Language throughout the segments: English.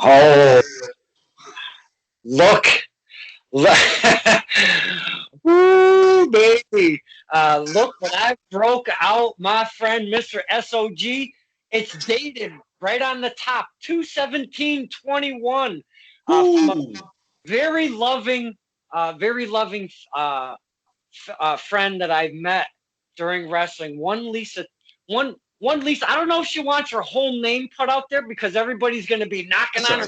Oh, look. Look. Woo, baby. Look what I broke out, my friend, Mr. SOG. It's dated right on the top, 2/17/21. From a Ooh. very loving friend that I've met during wrestling. One Lisa. I don't know if she wants her whole name put out there because everybody's going to be knocking on her.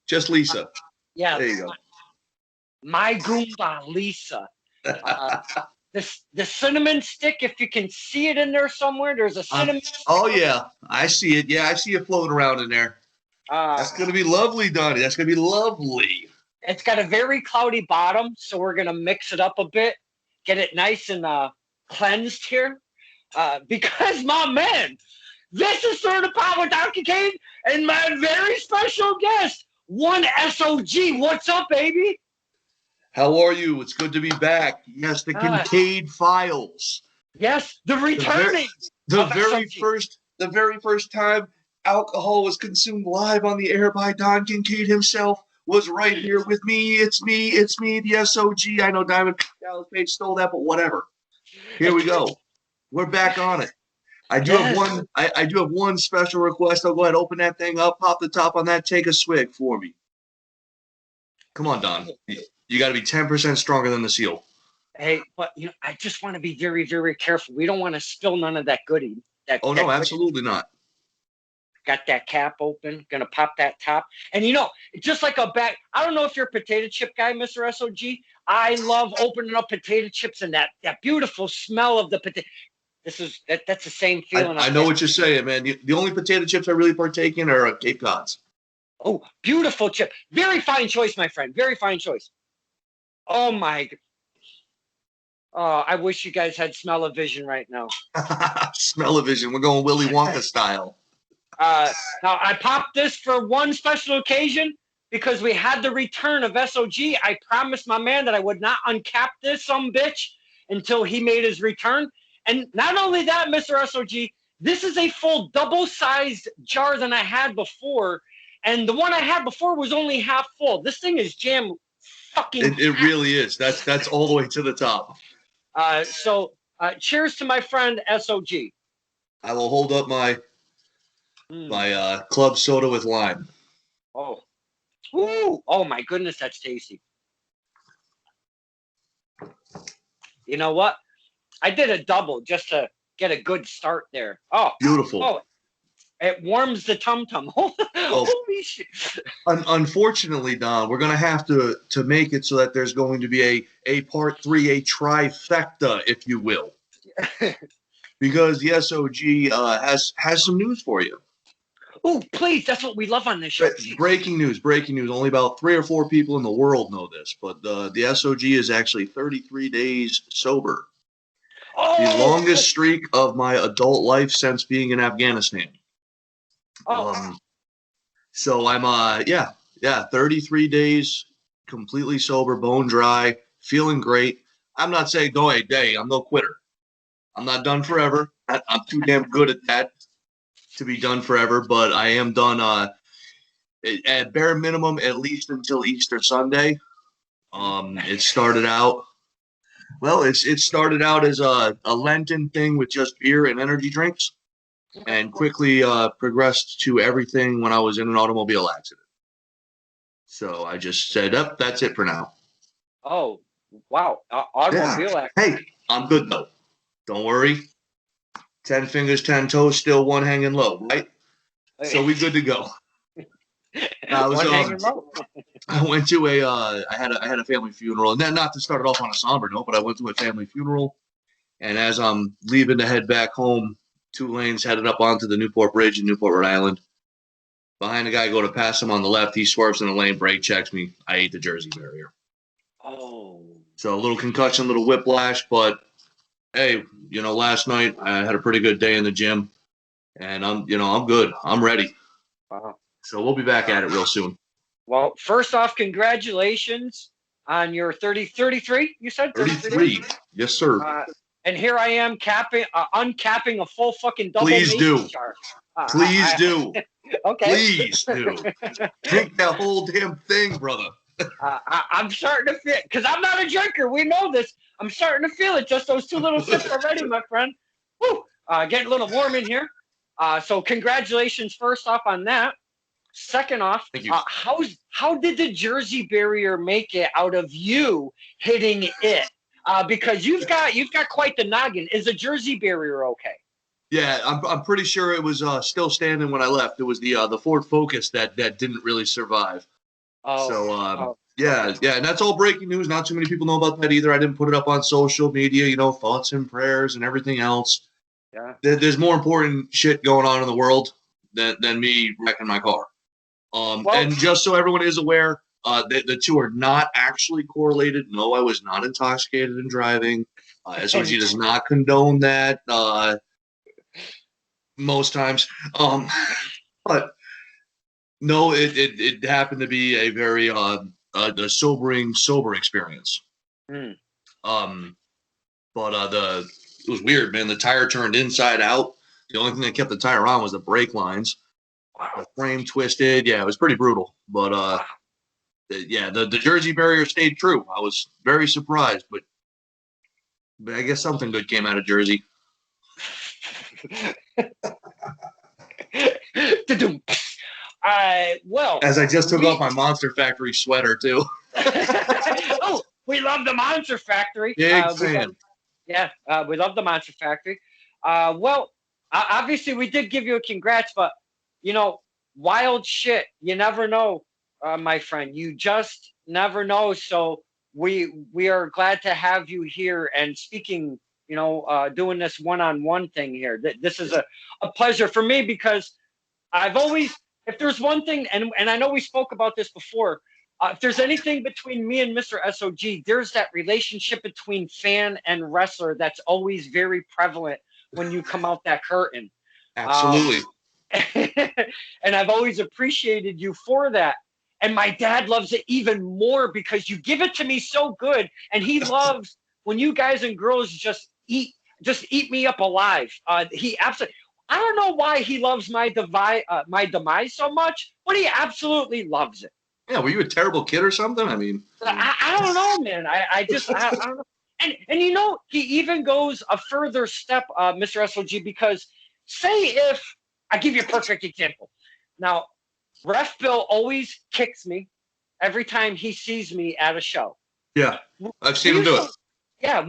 Just Lisa. Yeah. There you go. My Goomba, Lisa. The cinnamon stick, if you can see it in there somewhere, there's a cinnamon stick. Oh, yeah. I see it. Yeah, I see it floating around in there. That's going to be lovely, Donnie. That's going to be lovely. It's got a very cloudy bottom, so we're going to mix it up a bit, get it nice and cleansed here. Because, my man, this is Certified with Dr. Kane and my very special guest, one SOG. What's up, baby? How are you? It's good to be back. Yes, the Kincaid Files. Yes, the returning. The very first time alcohol was consumed live on the air by Don Kincaid himself was right here with me. It's me, the SOG. I know Diamond Dallas Page stole that, but whatever. Here we go. We're back on it. I do have one special request. I'll go ahead, open that thing up, pop the top on that, take a swig for me. Come on, Don. You got to be 10% stronger than the seal. Hey, but I just want to be very, very careful. We don't want to spill none of that goodie. No, absolutely not. Got that cap open, gonna pop that top. And just like a bag, I don't know if you're a potato chip guy, Mr. SOG. I love opening up potato chips and that beautiful smell of the potato. That's the same feeling. I know what you're saying, man. The only potato chips I really partake in are Cape Cods. Oh, beautiful chip. Very fine choice, my friend. Very fine choice. Oh, my. Oh, I wish you guys had smell-o-vision right now. Smell-o-vision. We're going Willy Wonka style. Now, I popped this for one special occasion because we had the return of SOG. I promised my man that I would not uncap this bitch until he made his return. And not only that, Mr. SOG, this is a full double-sized jar than I had before. And the one I had before was only half full. This thing is jammed fucking. It really is. That's all the way to the top. So cheers to my friend SOG. I will hold up my club soda with lime. Oh. Ooh. Oh my goodness, that's tasty. You know what? I did a double just to get a good start there. Oh. Beautiful. Oh. It warms the tum-tum. Holy shit. Unfortunately, Don, we're going to have to make it so that there's going to be a part 3, a trifecta, if you will. Because the SOG has some news for you. Oh, please. That's what we love on this show. Breaking news. Only about 3 or 4 people in the world know this, but the SOG is actually 33 days sober. Oh! The longest streak of my adult life since being in Afghanistan. Oh. So I'm 33 days completely sober, bone dry, feeling great. I'm not saying go a day. I'm no quitter. I'm not done forever. I'm too damn good at that to be done forever, but I am done at bare minimum at least until Easter Sunday. It started out as a Lenten thing with just beer and energy drinks. And quickly progressed to everything when I was in an automobile accident. So I just said, that's it for now. Oh, wow. Automobile accident. Hey, I'm good, though. Don't worry. 10 fingers, 10 toes, still one hanging low, right? So we good to go. I went to I had a family funeral. And not to start it off on a somber note, but I went to a family funeral. And as I'm leaving to head back home, 2 lanes headed up onto the Newport Bridge in Newport, Rhode Island. Behind the guy, go to pass him on the left. He swerves in the lane, brake checks me. I ate the Jersey barrier. Oh. So a little concussion, a little whiplash, but hey, last night I had a pretty good day in the gym, and I'm good. I'm ready. Wow. So we'll be back at it real soon. Well, first off, congratulations on your 33. You said 33. Yes, sir. And here I am uncapping a full fucking double. Please do. Jar. Please do. Okay. Please do. Drink that whole damn thing, brother. I'm starting to feel, because I'm not a drinker. We know this. I'm starting to feel it. Just those 2 little sips already, my friend. Woo! Getting a little warm in here. So congratulations first off on that. Second off, Thank you. How did the Jersey barrier make it out of you hitting it? Because you've got quite the noggin. Is the Jersey barrier okay? Yeah, I'm pretty sure it was still standing when I left. It was the Ford Focus that didn't really survive. Yeah, and that's all breaking news. Not too many people know about that either. I didn't put it up on social media. Thoughts and prayers and everything else. Yeah. There's more important shit going on in the world than me wrecking my car. And just so everyone is aware, the two are not actually correlated. No, I was not intoxicated in driving. SOG does not condone that most times. But no, it happened to be a very sober experience. Mm. But it was weird, man. The tire turned inside out. The only thing that kept the tire on was the brake lines. The frame twisted. Yeah, it was pretty brutal. But the Jersey barrier stayed true. I was very surprised, but I guess something good came out of Jersey. Well, as I just took off my Monster Factory sweater too. Oh, we love the Monster Factory. Big fan. We love the Monster Factory. Obviously we did give you a congrats, but wild shit. You never know, my friend. You just never know. So we are glad to have you here and speaking. Doing this one-on-one thing here. This is a pleasure for me because I've always, if there's one thing, and I know we spoke about this before, if there's anything between me and Mr. SOG, there's that relationship between fan and wrestler that's always very prevalent when you come out that curtain. Absolutely. And I've always appreciated you for that. And my dad loves it even more because you give it to me so good. And he loves when you guys and girls just eat me up alive. He absolutely, I don't know why he loves my demise so much, but he absolutely loves it. Yeah, were you a terrible kid or something? I mean, I don't know, man. I don't know. And he even goes a further step, Mr. SOG, because say if I give you a perfect example. Now, Ref Bill always kicks me every time he sees me at a show. Yeah, I've seen him do it. Yeah,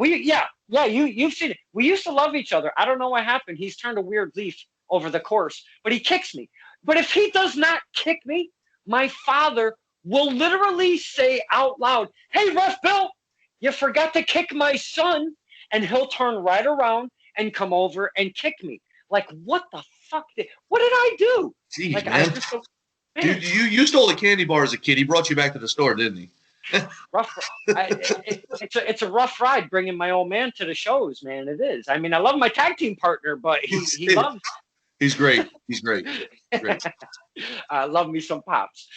you've seen it. We used to love each other. I don't know what happened. He's turned a weird leaf over the course, but he kicks me. But if he does not kick me, my father will literally say out loud, "Hey, Ref Bill, you forgot to kick my son," and he'll turn right around and come over and kick me. Like, what the fuck? What did I do? Jeez, like, man. Dude, you stole a candy bar as a kid. He brought you back to the store, didn't he? It's a rough ride bringing my old man to the shows, man. It is. I mean, I love my tag team partner, but he loves. He's great. He's great. I love me some Pops.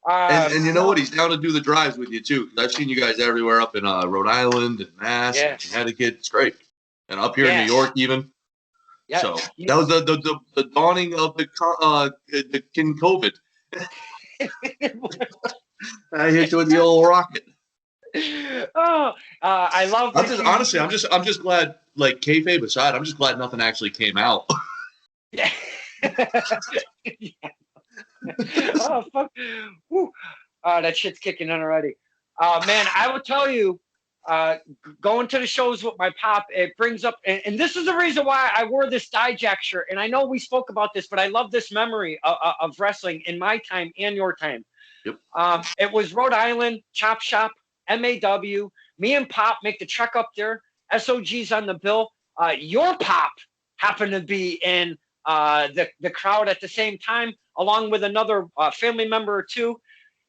And you know what? He's down to do the drives with you too. I've seen you guys everywhere up in Rhode Island and Mass, and Connecticut. It's great, and up here in New York even. Yeah. So that was the dawning of the COVID. I hit you with the old rocket. I love. I'm just glad. Like kayfabe aside, I'm just glad nothing actually came out. Yeah. Oh fuck! Woo. That shit's kicking in already. Man, I will tell you, going to the shows with my pop, it brings up, and this is the reason why I wore this Dijak shirt. And I know we spoke about this, but I love this memory of wrestling in my time and your time. Yep. It was Rhode Island, Chop Shop, MAW. Me and Pop make the trek up there. SOG's on the bill. Your Pop happened to be in the crowd at the same time, along with another family member or two.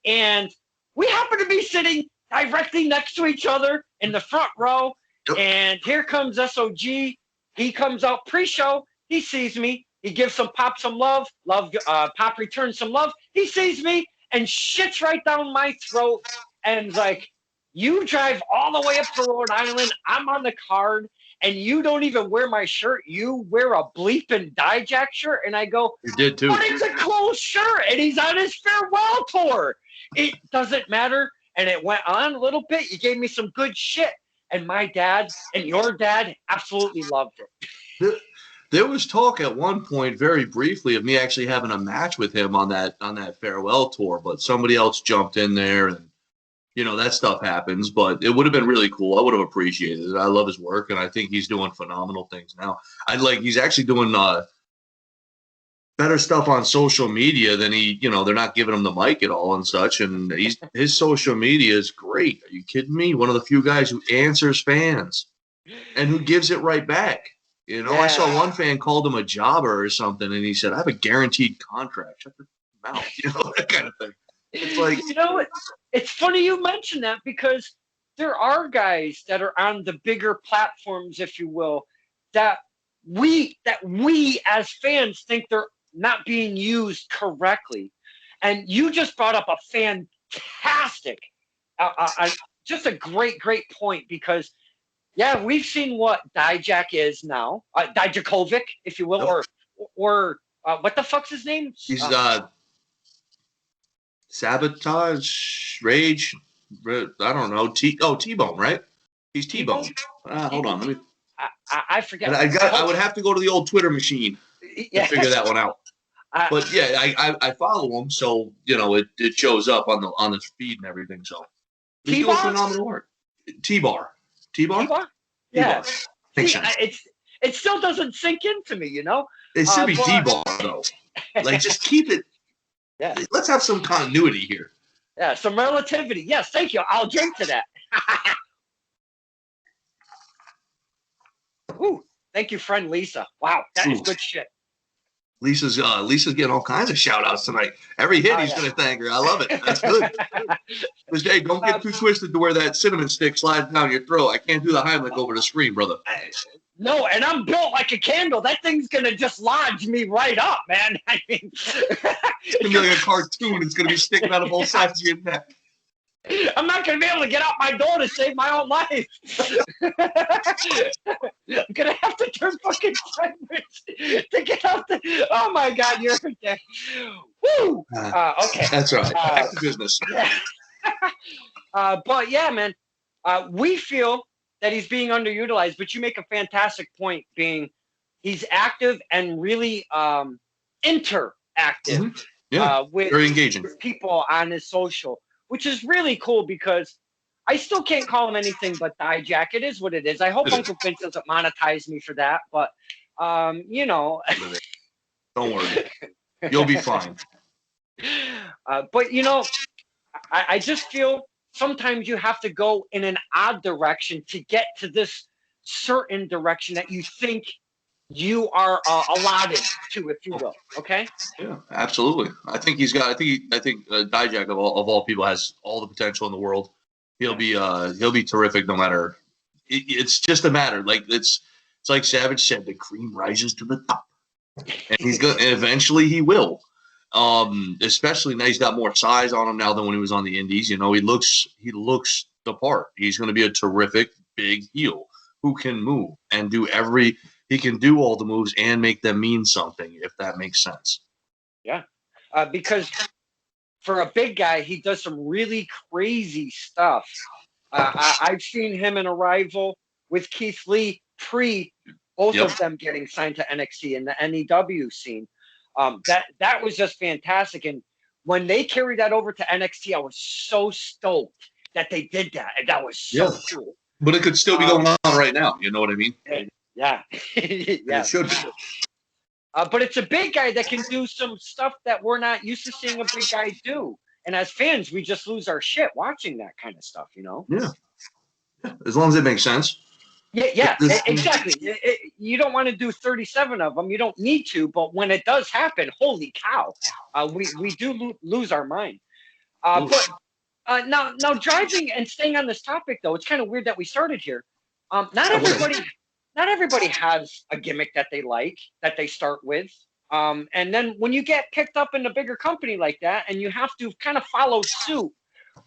And we happened to be sitting directly next to each other in the front row. Yep. And here comes SOG. He comes out pre-show. He sees me. He gives some Pop some love. Pop returns some love. He sees me and shits right down my throat and like, you drive all the way up to Rhode Island. I'm on the card. and you don't even wear my shirt. You wear a bleeping Dijak shirt. And I go, you did too. But it's a close shirt, and he's on his farewell tour. It doesn't matter. And it went on a little bit. You gave me some good shit. And my dad and your dad absolutely loved it. There was talk at one point, very briefly, of me actually having a match with him on that farewell tour, but somebody else jumped in there, and that stuff happens. But it would have been really cool. I would have appreciated it. I love his work, and I think he's doing phenomenal things now. He's actually doing better stuff on social media than they're not giving him the mic at all and such. And his social media is great. Are you kidding me? One of the few guys who answers fans and who gives it right back. I saw one fan called him a jobber or something, and he said, "I have a guaranteed contract." Shut your mouth, that kind of thing. It's like, it's funny you mention that, because there are guys that are on the bigger platforms, if you will, that we as fans think they're not being used correctly. And you just brought up a fantastic, just a great point, because we've seen what Dijak is now, Dijakovic, if you will, or what the fuck's his name? He's Sabotage, Rage, I don't know, T-Bone, right? He's T-Bone. Hold on, let me. I forget. I would have to go to the old Twitter machine to figure that one out. But I follow him, so it shows up on the feed and everything. So he's doing phenomenal work. T-Bar. Yeah. It still doesn't sink into me, It should be T-Bar though. Like, just keep it. Yeah. Let's have some continuity here. Yeah, some relativity. Yes, thank you. I'll drink to that. Ooh, thank you, friend Lisa. Wow, that is good shit. Lisa's getting all kinds of shout outs tonight. Every hit he's going to thank her. I love it. That's good. But hey, don't get too twisted to where that cinnamon stick slides down your throat. I can't do the Heimlich over the screen, brother. No, and I'm built like a candle. That thing's going to just lodge me right up, man. I mean, it's going to be like a cartoon. It's going to be sticking out of both sides of your neck. I'm not going to be able to get out my door to save my own life. I'm going to have to turn fucking sideways to get out the... Oh, my God, you're... Woo! Okay. That's right. Back to business. Yeah. But, yeah, man, we feel that he's being underutilized, but you make a fantastic point, being he's active and really interactive. Mm-hmm. Yeah, with very engaging. People on his social, which is really cool, because I still can't call him anything but Dijak. It is what it is. I hope Uncle Vince doesn't monetize me for that, but Don't worry, you'll be fine. But I just feel sometimes you have to go in an odd direction to get to this certain direction that you think you are allotted to, if you will. Okay. Yeah, absolutely. I think he's got. I think Dijak of all people has all the potential in the world. He'll be terrific no matter. It's just a matter. Like it's like Savage said, the cream rises to the top, and he's going. And eventually he will. Especially now he's got more size on him now than when he was on the Indies. He looks the part. He's going to be a terrific big heel who can move and do he can do all the moves and make them mean something, if that makes sense. Yeah, because for a big guy, he does some really crazy stuff. I've seen him in Arrival with Keith Lee both of them getting signed to NXT in the NEW scene. That was just fantastic. And when they carried that over to NXT, I was so stoked that they did that. And that was so cool. But it could still be going on right now. You know what I mean? Yeah. It should be. But it's a big guy that can do some stuff that we're not used to seeing a big guy do. And as fans, we just lose our shit watching that kind of stuff, Yeah. As long as it makes sense. Yeah, exactly. You don't want to do 37 of them. You don't need to. But when it does happen, holy cow, we do lose our mind. But now driving and staying on this topic, though, it's kind of weird that we started here. Not everybody has a gimmick that they like, that they start with. And then when you get picked up in a bigger company like that, and you have to kind of follow suit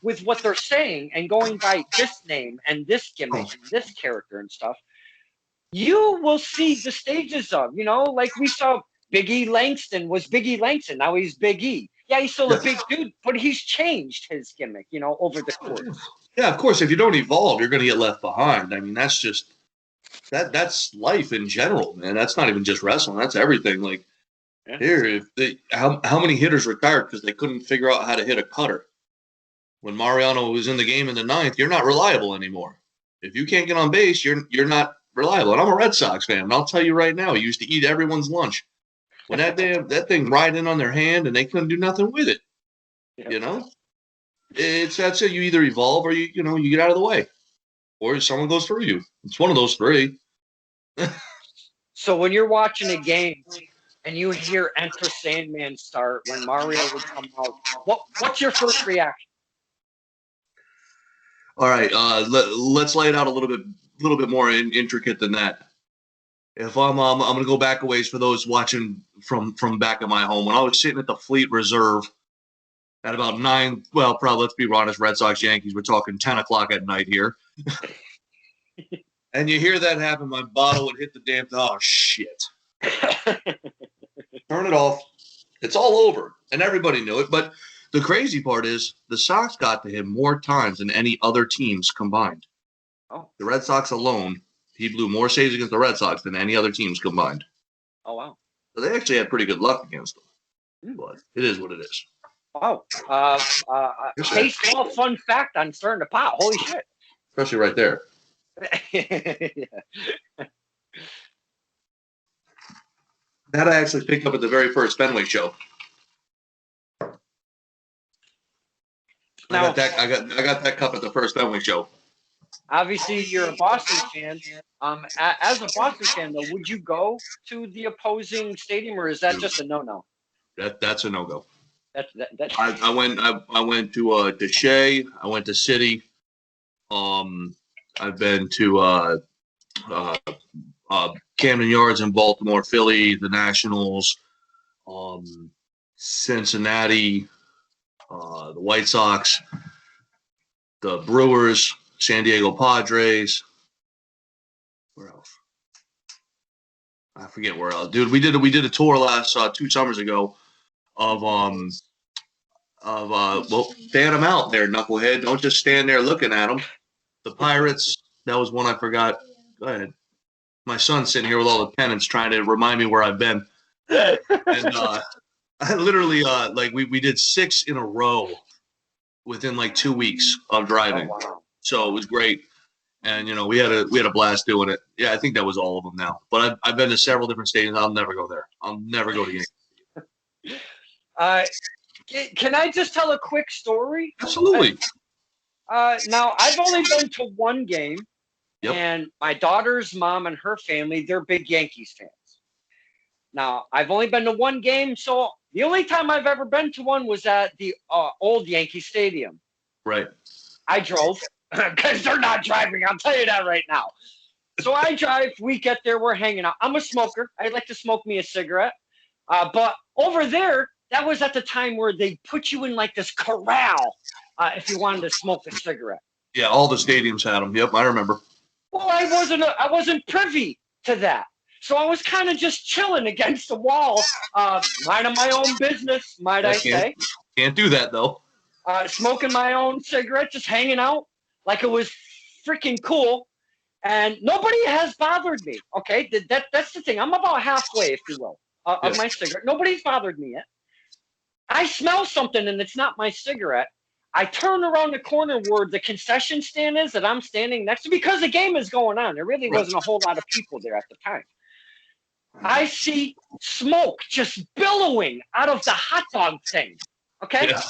with what they're saying and going by this name and this gimmick and this character and stuff, you will see the stages of, like we saw Big E Langston was Big E Langston. Now he's Big E. Yeah, he's still a big dude, but he's changed his gimmick, over the course. Yeah, of course. If you don't evolve, you're going to get left behind. I mean, that's just that's life in general, man. That's not even just wrestling. That's everything. Like here, how many hitters retired because they couldn't figure out how to hit a cutter? When Mariano was in the game in the ninth, you're not reliable anymore. If you can't get on base, you're not reliable. And I'm a Red Sox fan, and I'll tell you right now, I used to eat everyone's lunch. When that thing ride in on their hand and they couldn't do nothing with it, that's it. You either evolve or you get out of the way, or someone goes through you. It's one of those three. So when you're watching a game and you hear Enter Sandman start when Mario would come out, what's your first reaction? All right, let's lay it out a little bit more intricate than that. If I'm going to go back a ways for those watching from back at my home. When I was sitting at the Fleet Reserve at about 9, well, probably, let's be honest, Red Sox, Yankees, we're talking 10 o'clock at night here. And you hear that happen, my bottle would hit the damn thing. Oh, shit. Turn it off. It's all over. And everybody knew it. But the crazy part is the Sox got to him more times than any other teams combined. Oh. The Red Sox alone, he blew more saves against the Red Sox than any other teams combined. Oh, wow. So they actually had pretty good luck against them. But it is what it is. Wow. Baseball fun fact I'm starting to pop. Holy shit. Especially right there. That I actually picked up at the very first Fenway show. I got that cup at the first Fenway show. Obviously, you're a Boston fan. As a Boston fan, though, would you go to the opposing stadium, or is that just a no-no? That's a no-go. That's I went to Shea. I went to City. I've been to Camden Yards in Baltimore, Philly, the Nationals, Cincinnati, the White Sox, the Brewers, San Diego Padres. Where else? I forget where else. Dude, we did a tour last 2 summers ago of fan them out there, knucklehead. Don't just stand there looking at them. The Pirates, that was one I forgot. Go ahead. My son's sitting here with all the pennants trying to remind me where I've been. And I literally, we did 6 in a row within 2 weeks of driving. Oh, wow. So it was great. And, we had a blast doing it. Yeah, I think that was all of them now. But I've been to several different stadiums. I'll never go there. I'll never go to games. Can I just tell a quick story? Absolutely. Now, I've only been to one game. Yep. And my daughter's mom and her family, they're big Yankees fans. Now, I've only been to one game, so the only time I've ever been to one was at the old Yankee Stadium. Right. I drove, because they're not driving, I'll tell you that right now. So I drive, we get there, we're hanging out. I'm a smoker. I'd like to smoke me a cigarette. But over there, that was at the time where they put you in this corral if you wanted to smoke a cigarette. Yeah, all the stadiums had them. Yep, I remember. Well, I wasn't privy to that. So I was kind of just chilling against the wall, minding my own business, might I say. Can't do that, though. Smoking my own cigarette, just hanging out like it was freaking cool. And nobody has bothered me, okay? That's the thing. I'm about halfway, if you will, of my cigarette. Nobody's bothered me yet. I smell something, and it's not my cigarette. I turn around the corner where the concession stand is that I'm standing next to because the game is going on. There really wasn't a whole lot of people there at the time. I see smoke just billowing out of the hot dog thing. Okay? Yeah.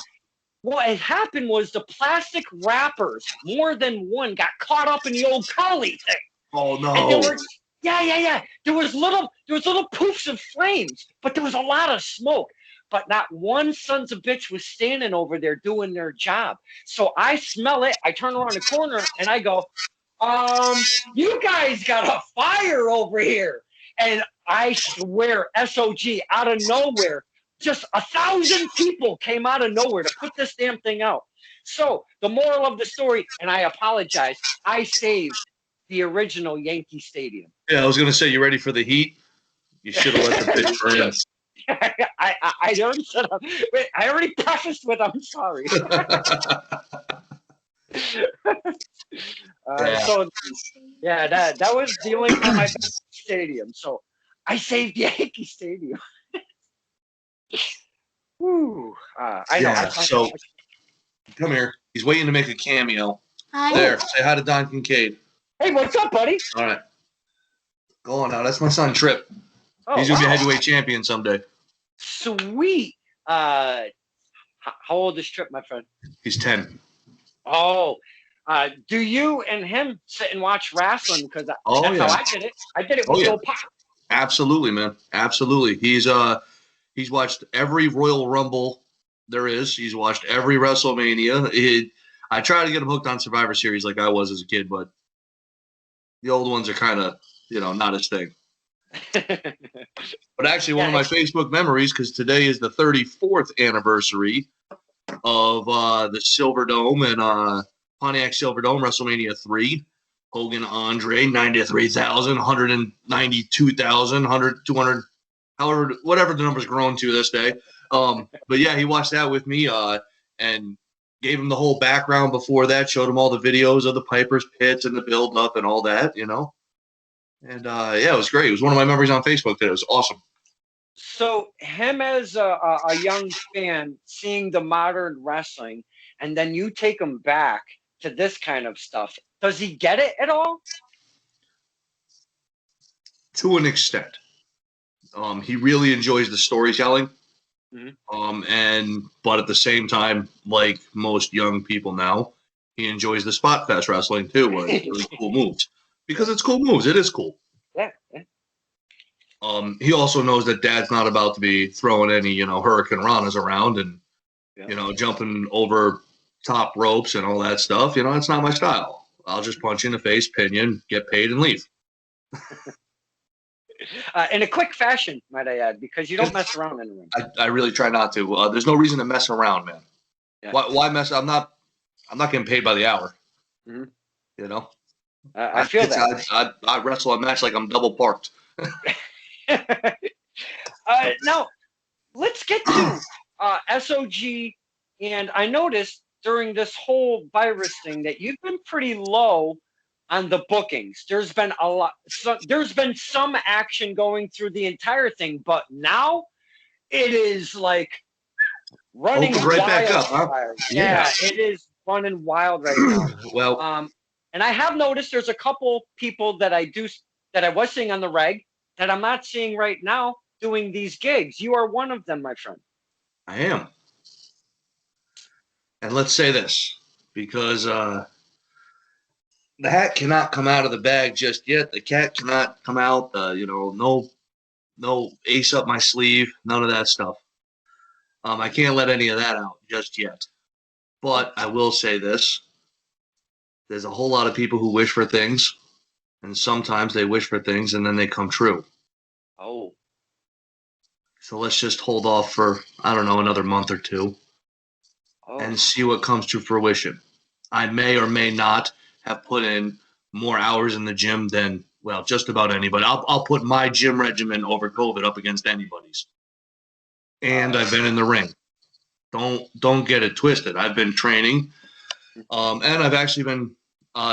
What had happened was the plastic wrappers, more than one, got caught up in the old collie thing. Oh no. And there was little poofs of flames, but there was a lot of smoke. But not one sons of bitch was standing over there doing their job. So I smell it. I turn around the corner and I go, you guys got a fire over here. And I swear, SOG, out of nowhere, just 1,000 people came out of nowhere to put this damn thing out. So the moral of the story, and I apologize, I saved the original Yankee Stadium. Yeah, I was gonna say, you ready for the heat? You should have let the bitch burn. I already said. Wait, I already prefaced with I'm sorry. Yeah. So yeah, that was the only time I've been to the stadium. So I saved Yankee Stadium. Woo. I know. Yeah. So come here. He's waiting to make a cameo. Hi. There. Say hi to Don Kincaid. Hey, what's up, buddy? All right. Go on now. That's my son, Trip. Oh, he's gonna be a heavyweight champion someday. Sweet. How old is Trip, my friend? He's 10. Oh. Do you and him sit and watch wrestling? Because that's how I did it. I did it with Bill Pop. Absolutely, man. Absolutely. He's watched every Royal Rumble there is. He's watched every WrestleMania. I try to get him hooked on Survivor Series like I was as a kid, but the old ones are kind of, not his thing. But actually, one of my Facebook memories, because today is the 34th anniversary of the Silverdome and Pontiac Silverdome, WrestleMania 3. Hogan, Andre, 93,000, 192,000, 100, 200, however, whatever the number's grown to this day. But yeah, he watched that with me and gave him the whole background before that, showed him all the videos of the Piper's Pits and the build-up and all that, And yeah, it was great. It was one of my memories on Facebook today. It was awesome. So him as a young fan, seeing the modern wrestling, and then you take him back to this kind of stuff. Does he get it at all? To an extent. He really enjoys the storytelling. Mm-hmm. But at the same time, like most young people now, he enjoys the spot fest wrestling too, where it's really cool moves. Because it's cool moves. It is cool. Yeah. He also knows that Dad's not about to be throwing any, Hurricane Ranas around and, jumping over top ropes and all that stuff. It's not my style. I'll just punch you in the face, pin you, and get paid and leave. In a quick fashion, might I add, because you don't mess around in the ring. I really try not to. There's no reason to mess around, man. Yeah. Why mess? I'm not getting paid by the hour. Mm-hmm. I feel that. I wrestle a match like I'm double parked. Now, let's get to SOG. And I noticed during this whole virus thing that you've been pretty low on the bookings. There's been a lot. There's been some action going through the entire thing, but now it is like running right back up, huh? Yeah, it is running wild right now. Well, and I have noticed there's a couple people that I was seeing on the reg that I'm not seeing right now doing these gigs. You are one of them, my friend. I am. And let's say this, because the hat cannot come out of the bag just yet. The cat cannot come out. No ace up my sleeve. None of that stuff. I can't let any of that out just yet. But I will say this. There's a whole lot of people who wish for things, and sometimes they wish for things and then they come true. Oh. So let's just hold off for, I don't know, another month or two. And see what comes to fruition. I may or may not have put in more hours in the gym than, well, just about anybody. I'll put my gym regimen over COVID up against anybody's. And I've been in the ring. Don't get it twisted. I've been training, and I've actually been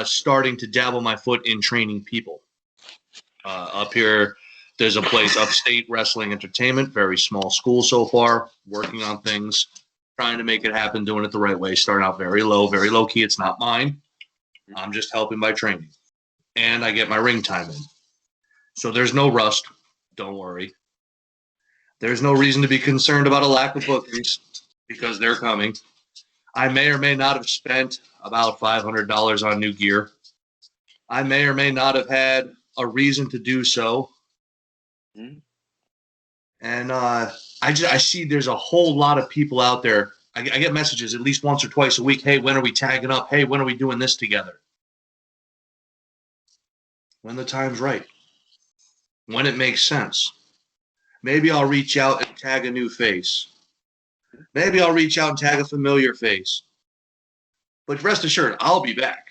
starting to dabble my foot in training people. Up here, there's a place, Upstate Wrestling Entertainment, very small school so far, working on things. Trying to make it happen, doing it the right way, starting out very low key. It's not mine. I'm just helping by training. And I get my ring time in. So there's no rust. Don't worry. There's no reason to be concerned about a lack of bookings because they're coming. I may or may not have spent about $500 on new gear. I may or may not have had a reason to do so. And I see there's a whole lot of people out there. I get messages at least once or twice a week. Hey, when are we tagging up? Hey, when are we doing this together? When the time's right. When it makes sense. Maybe I'll reach out and tag a new face. Maybe I'll reach out and tag a familiar face. But rest assured, I'll be back.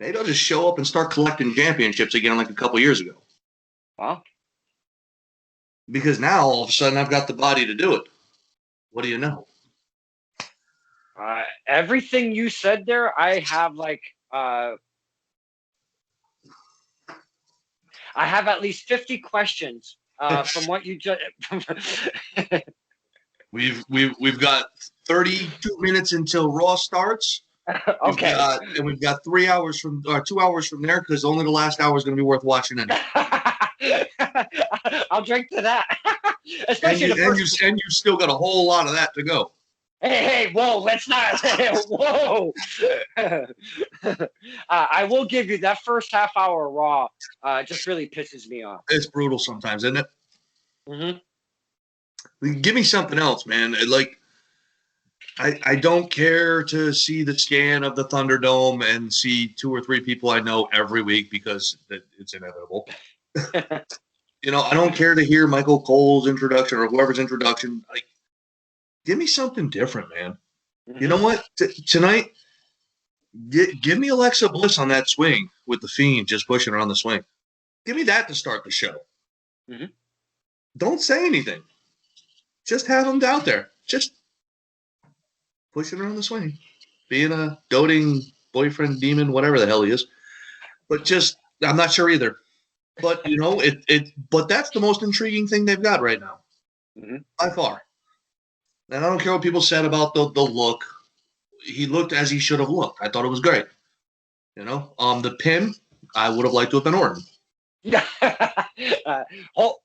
Maybe I'll just show up and start collecting championships again like a couple years ago. Well, because now all of a sudden I've got the body to do it. What do you know? Everything you said there, I have like I have at least 50 questions from what you just. We've got 32 minutes until Raw starts. Okay. We've got 2 hours from there because only the last hour is going to be worth watching anyway. I'll drink to that. Especially and you still got a whole lot of that to go. Hey, whoa, let's not. Whoa. I will give you that first half hour Raw. Just really pisses me off. It's brutal sometimes, isn't it? Mm-hmm. Give me something else, man. Like, I don't care to see the scan of the Thunderdome and see 2 or 3 people I know every week because it's inevitable. You know, I don't care to hear Michael Cole's introduction or whoever's introduction. Like, give me something different, man. Mm-hmm. You know what? Tonight, give me Alexa Bliss on that swing with the Fiend just pushing her on the swing. Give me that to start the show. Mm-hmm. Don't say anything. Just have him out there. Just pushing her on the swing. Being a doting boyfriend demon, whatever the hell he is. But just, I'm not sure either. But, you know, but that's the most intriguing thing they've got right now. Mm-hmm. By far. And I don't care what people said about the look. He looked as he should have looked. I thought it was great. You know, the pin, I would have liked to have been Orton.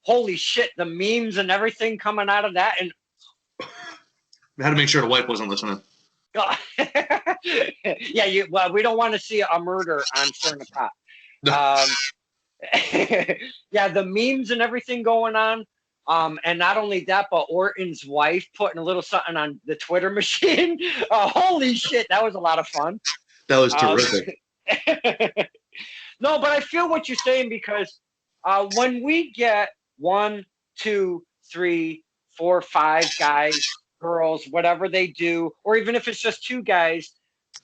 Holy shit, the memes and everything coming out of that. And I had to make sure the wife wasn't listening. Yeah, we don't want to see a murder on Stir in the Pot. No. Yeah, the memes and everything going on. And not only that, but Orton's wife putting a little something on the Twitter machine. Holy shit, that was a lot of fun. That was terrific. No, but I feel what you're saying because when we get 1, 2, 3, 4, 5 guys, girls, whatever they do, or even if it's just 2 guys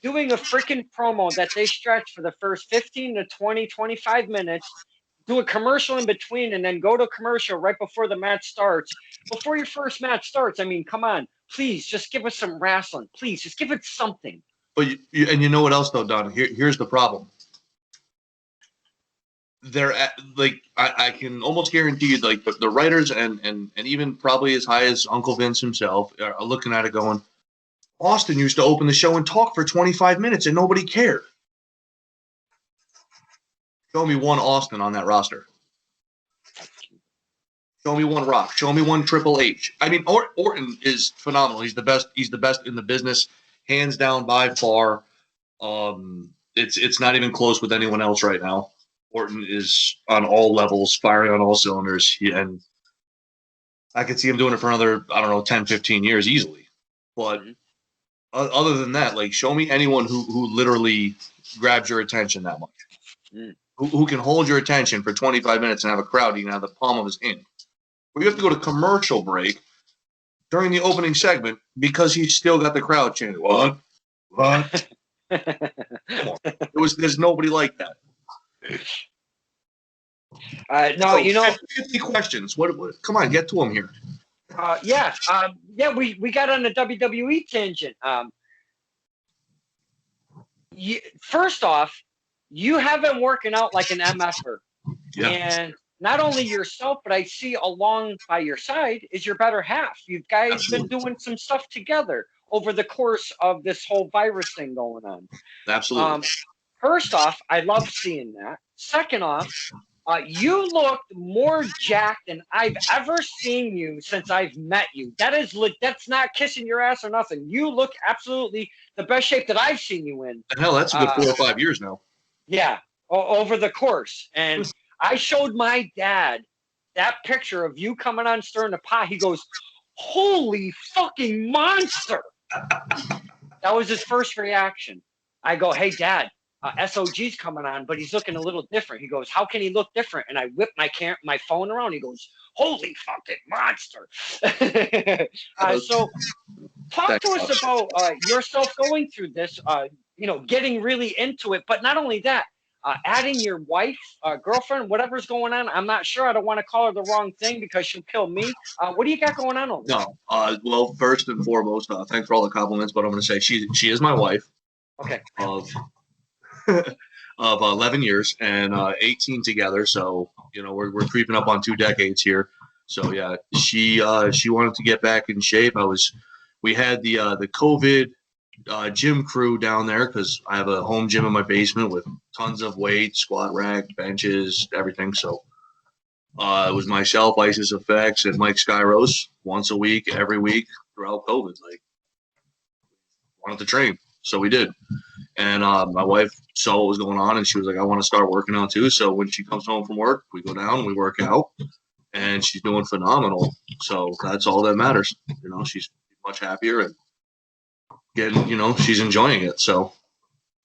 doing a freaking promo that they stretch for the first 15 to 20, 25 minutes, do a commercial in between, and then go to commercial right before the match starts. Before your first match starts, I mean, come on. Please, just give us some wrestling. Please, just give it something. But you know what else, though, Don? Here's the problem. They're I can almost guarantee you, like the writers and even probably as high as Uncle Vince himself are looking at it going, Austin used to open the show and talk for 25 minutes and nobody cared. Show me one Austin on that roster. Show me one Rock. Show me one Triple H. I mean, Orton is phenomenal. He's the best. He's the best in the business, hands down by far. It's not even close with anyone else right now. Orton is on all levels, firing on all cylinders. And I could see him doing it for another, 10, 15 years easily. But other than that, like, show me anyone who literally grabs your attention that much. Who can hold your attention for 25 minutes and have a crowd eating out of the palm of his hand. Where you have to go to commercial break during the opening segment because he's still got the crowd chanting, what? There's nobody like that. No, so 50 questions. What? Come on, get to them here. We got on a WWE tangent. First off, you have been working out like an MFer. Yeah. And not only yourself, but I see along by your side is your better half. You guys Absolutely. Been doing some stuff together over the course of this whole virus thing going on. Absolutely. First off, I love seeing that. Second off, you looked more jacked than I've ever seen you since I've met you. That's not kissing your ass or nothing. You look absolutely the best shape that I've seen you in. And hell, that's a good 4 or 5 years now. Yeah, over the course. And I showed my dad that picture of you coming on Stir in the Pot. He goes, holy fucking monster. That was his first reaction. I go, hey, Dad, SOG's coming on, but he's looking a little different. He goes, how can he look different? And I whip my phone around. He goes, holy fucking monster. So talk to us about yourself going through this. getting really into it. But not only that, adding your wife, girlfriend, whatever's going on. I'm not sure. I don't want to call her the wrong thing because she'll kill me. What do you got going on over there? No. Well, first and foremost, thanks for all the compliments, but I'm going to say she is my wife. Okay. Of 11 years and 18 together. So, we're creeping up on 2 decades here. So yeah, she wanted to get back in shape. We had the COVID gym crew down there because I have a home gym in my basement with tons of weights, squat rack, benches, everything. So it was myself, Isis Effects, and Mike Skyros once a week, every week throughout COVID. Like, wanted to train, so we did. And my wife saw what was going on, and she was like, I want to start working out too. So when she comes home from work, we go down, we work out, and she's doing phenomenal. So that's all that matters. She's much happier and getting, she's enjoying it. So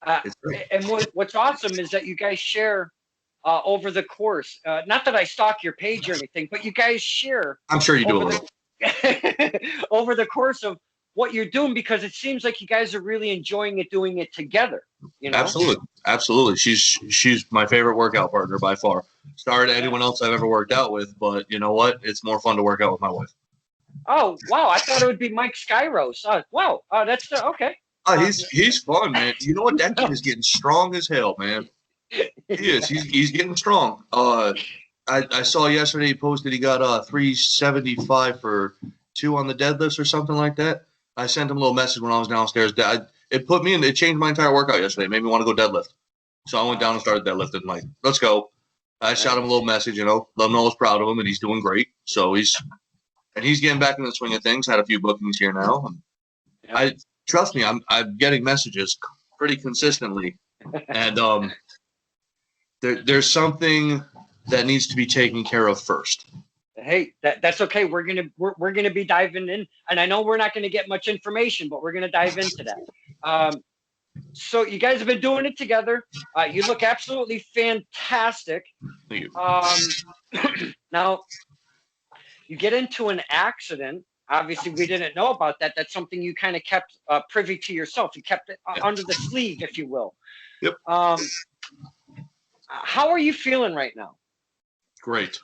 it's great. And what's awesome is that you guys share over the course. Not that I stalk your page or anything, but you guys share. I'm sure you do a little. Over the course of what you're doing, because it seems like you guys are really enjoying it, doing it together. Absolutely. She's my favorite workout partner by far. Sorry to anyone else I've ever worked out with, but you know what? It's more fun to work out with my wife. Oh wow! I thought it would be Mike Skyros. Wow. That's okay. He's fun, man. You know what? That kid is getting strong as hell, man. He is. He's getting strong. I saw yesterday he posted he got 375 for 2 on the deadlifts or something like that. I sent him a little message when I was downstairs. It changed my entire workout yesterday. It made me want to go deadlift. So I went down and started deadlifting. Like, let's go. I shot him a little message, let him know I was proud of him, and he's doing great. So he's getting back in the swing of things. Had a few bookings here now. And trust me, I'm getting messages pretty consistently. And there's something that needs to be taken care of first. Hey, that's okay. We're gonna be diving in, and I know we're not gonna get much information, but we're gonna dive into that. So you guys have been doing it together. You look absolutely fantastic. Thank you. Now, you get into an accident. Obviously, we didn't know about that. That's something you kind of kept privy to yourself. You kept it under the sleeve, if you will. Yep. How are you feeling right now? Great.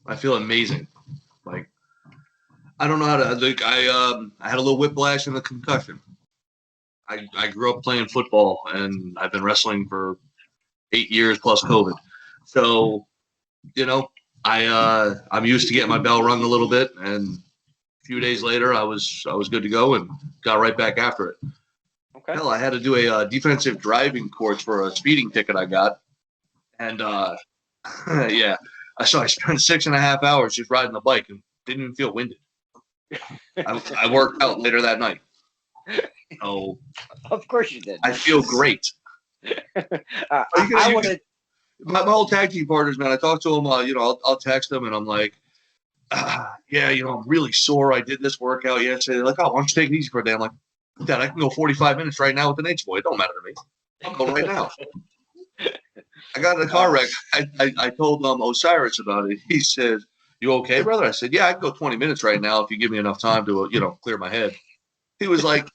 I feel amazing. Like, I don't know how to. Like, I had a little whiplash and a concussion. I grew up playing football, and I've been wrestling for 8 years plus COVID. So, I'm used to getting my bell rung a little bit, and a few days later, I was good to go and got right back after it. Okay. Hell, I had to do a defensive driving course for a speeding ticket I got, and yeah. So I spent 6.5 hours just riding the bike and didn't even feel winded. I worked out later that night. So of course you did. I feel great. I want to. My whole tag team partners, man. I talk to them. I'll text them and I'm like, yeah, I'm really sore. I did this workout yesterday. They're like, oh, why don't you take it easy for a day? I'm like, Dad, I can go 45 minutes right now with an H boy. It don't matter to me. I'll go right now. I got in a car wreck. I told Osiris about it. He said, you okay, brother? I said, yeah, I can go 20 minutes right now if you give me enough time to, clear my head. He was like,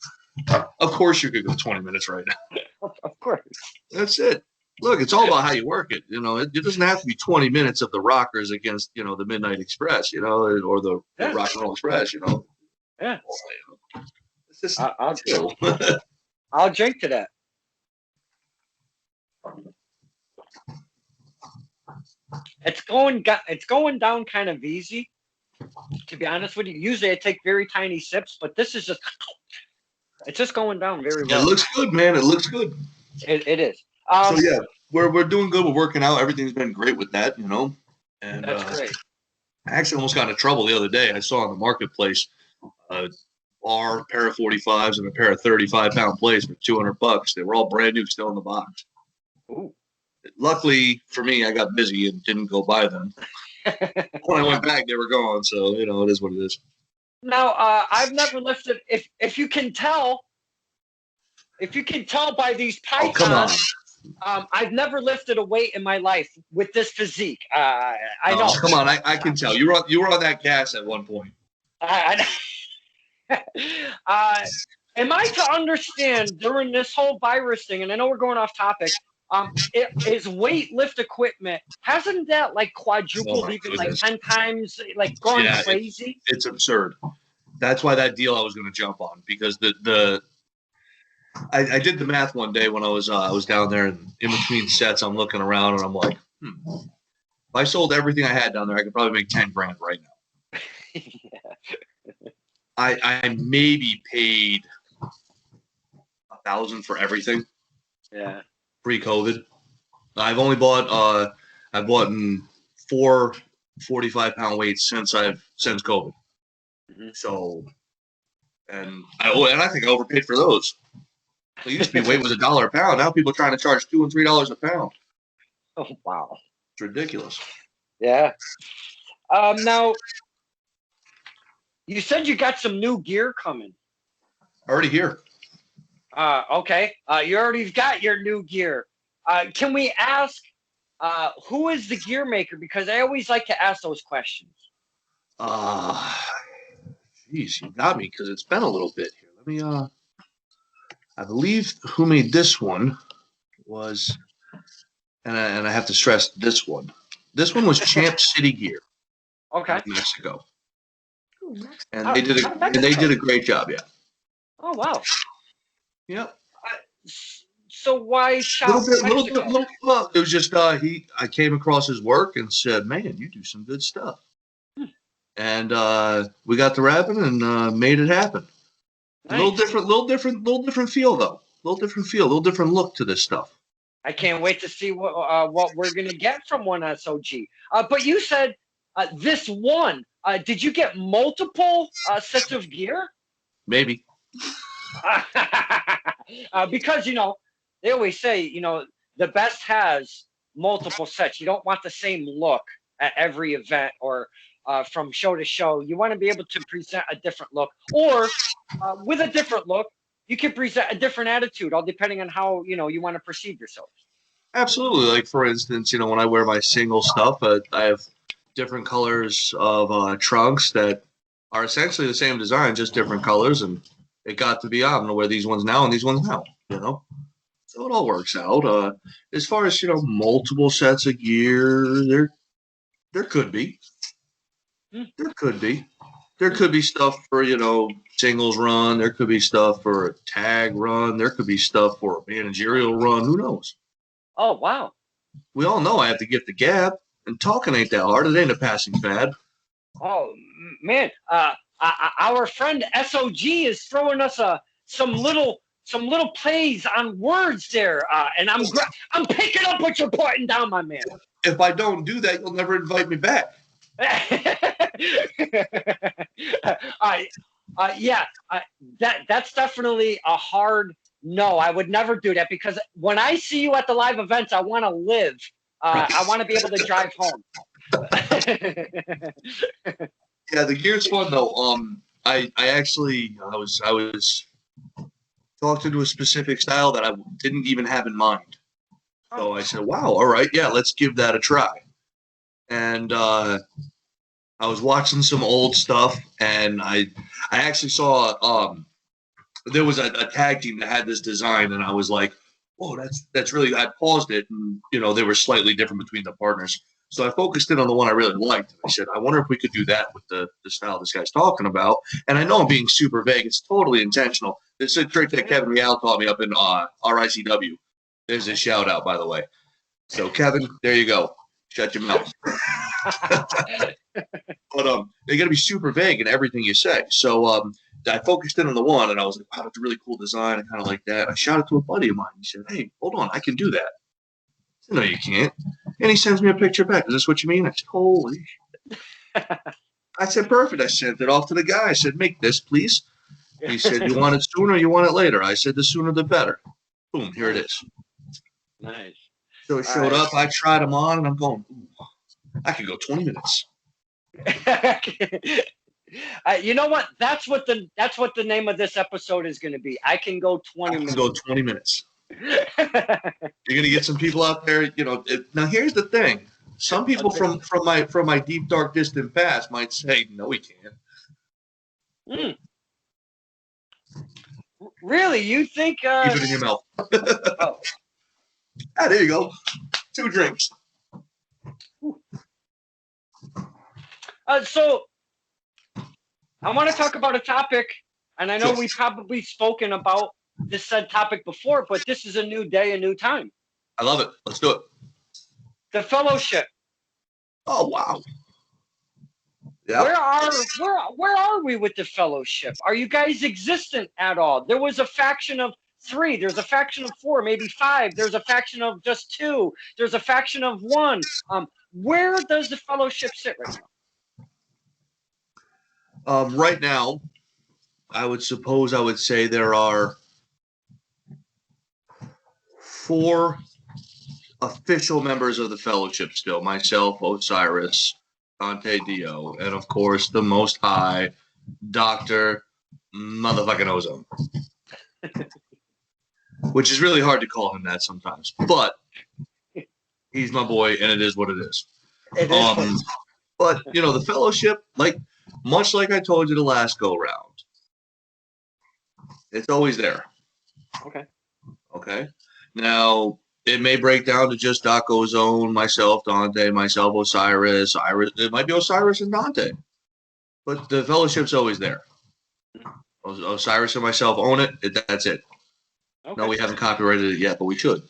of course you could go 20 minutes right now. Of course. That's it. Look, it's all about how you work it. It doesn't have to be 20 minutes of the Rockers against, the Midnight Express, or the Rock and Roll Express, Yeah. It's just I'll drink to that. It's going down kind of easy, to be honest with you. Usually I take very tiny sips, but this is it's just going down very well. It looks good, man. It looks good. It is. So yeah, we're doing good. We're working out. Everything's been great with that, And that's great. I actually almost got into trouble the other day. I saw in the marketplace a pair of 45s and a pair of 35-pound plates for $200. They were all brand new, still in the box. Ooh. Luckily for me, I got busy and didn't go buy them. When I went back, they were gone. So, it is what it is. Now, I've never lifted, if you can tell by these pythons, come on. I've never lifted a weight in my life with this physique. I know. Come on, I can tell. You were on that gas at one point. am I to understand during this whole virus thing, and I know we're going off topic, is weight-lift equipment, hasn't that like quadrupled, even like 10 times, like gone crazy? It's absurd. That's why that deal I was going to jump on, because I did the math one day when I was down there, and in between sets I'm looking around and I'm like, if I sold everything I had down there, I could probably make 10 grand right now. Yeah. I maybe paid $1,000 for everything. Yeah. Pre-COVID. I've only bought I've bought in 4 45-pound weights since COVID. Mm-hmm. So, and I think I overpaid for those. It used to be weight was $1 a pound. Now people are trying to charge $2 and $3 a pound. Oh wow, it's ridiculous. Yeah. Now, you said you got some new gear coming. Already here. Okay. You already got your new gear. Can we ask who is the gear maker? Because I always like to ask those questions. Geez, you got me, because it's been a little bit here. Let me I believe who made this one was, and I have to stress this one. This one was Champ City Gear. Okay. Mexico. And they did a great job, yeah. Oh wow. Yep. So why shop Mexico? Well, it was just I came across his work and said, "Man, you do some good stuff." And we got to rapping and made it happen. Nice. Little different feel though. Little different look to this stuff. I can't wait to see what we're gonna get from one SOG. But you said this one. Did you get multiple sets of gear? Maybe. Because they always say the best has multiple sets. You don't want the same look at every event or from show to show. You want to be able to present a different look, or with a different look, you can present a different attitude, all depending on how you want to perceive yourself. Absolutely. Like for instance, when I wear my single stuff, I have different colors of trunks that are essentially the same design, just different colors, and it got to be I'm gonna wear these ones now and these ones now. So it all works out. As far as multiple sets of gear, there could be. There could be stuff for singles run. There could be stuff for a tag run. There could be stuff for a managerial run. Who knows? Oh wow! We all know I have to get the gab, and talking ain't that hard. It ain't a passing fad. Oh man, our friend SOG is throwing us some little plays on words there, and I'm picking up what you're putting down, my man. If I don't do that, you'll never invite me back. That's definitely a hard no. I would never do that, because when I see you at the live events, I want to live. I want to be able to drive home. Yeah, the gear's fun though. I was talking to a specific style that I didn't even have in mind. So I said, "Wow, all right, yeah, let's give that a try." And I was watching some old stuff, and I actually saw there was a tag team that had this design, and I was like, "Whoa, that's really." I paused it, and they were slightly different between the partners. So I focused in on the one I really liked. I said, I wonder if we could do that with the style this guy's talking about. And I know I'm being super vague. It's totally intentional. It's a trick that Kevin Real taught me up in RICW. There's a shout out, by the way. So Kevin, there you go. Shut your mouth. But they got to be super vague in everything you say. So I focused in on the one, and I was like, wow, that's a really cool design. I kind of like that. I shouted to a buddy of mine. He said, hey, hold on, I can do that. I said, no, you can't. And he sends me a picture back. Is this what you mean? I said, holy shit. I said, perfect. I sent it off to the guy. I said, make this, please. He said, you want it sooner or you want it later? I said, the sooner the better. Boom, here it is. Nice. So it showed up. I tried them on, and I'm going, ooh, I could go 20 minutes. You know what? That's what the name of this episode is going to be. I can go 20 minutes. I can go 20 minutes. You're going to get some people out there. Now here's the thing. Some people from my deep, dark, distant past might say, no, we can't. Really? You think? Keep it in your mouth. Oh. Ah, there you go. 2 drinks. So I want to talk about a topic, and I know Sure. we've probably spoken about this said topic before, but this is a new day, a new time. I love it. Let's do it. The fellowship. Oh, wow. Yeah. Where are we with the fellowship? Are you guys existent at all? There was a faction of 3. There's a faction of 4, maybe 5. There's a faction of just 2. There's a faction of 1. Where does the fellowship sit right now? Right now, I would say there are 4 official members of the fellowship still. Myself, Osiris, Dante Dio, and of course the Most High, Dr. Motherfucking Ozone. Which is really hard to call him that sometimes. But he's my boy, and it is what it is. It is. But, the fellowship, much like I told you the last go-round, it's always there. Okay? Now, it may break down to just Doc Ozone, myself, Dante, Osiris. It might be Osiris and Dante. But the fellowship's always there. Osiris and myself own it. That's it. Okay. No, we haven't copyrighted it yet, but we should.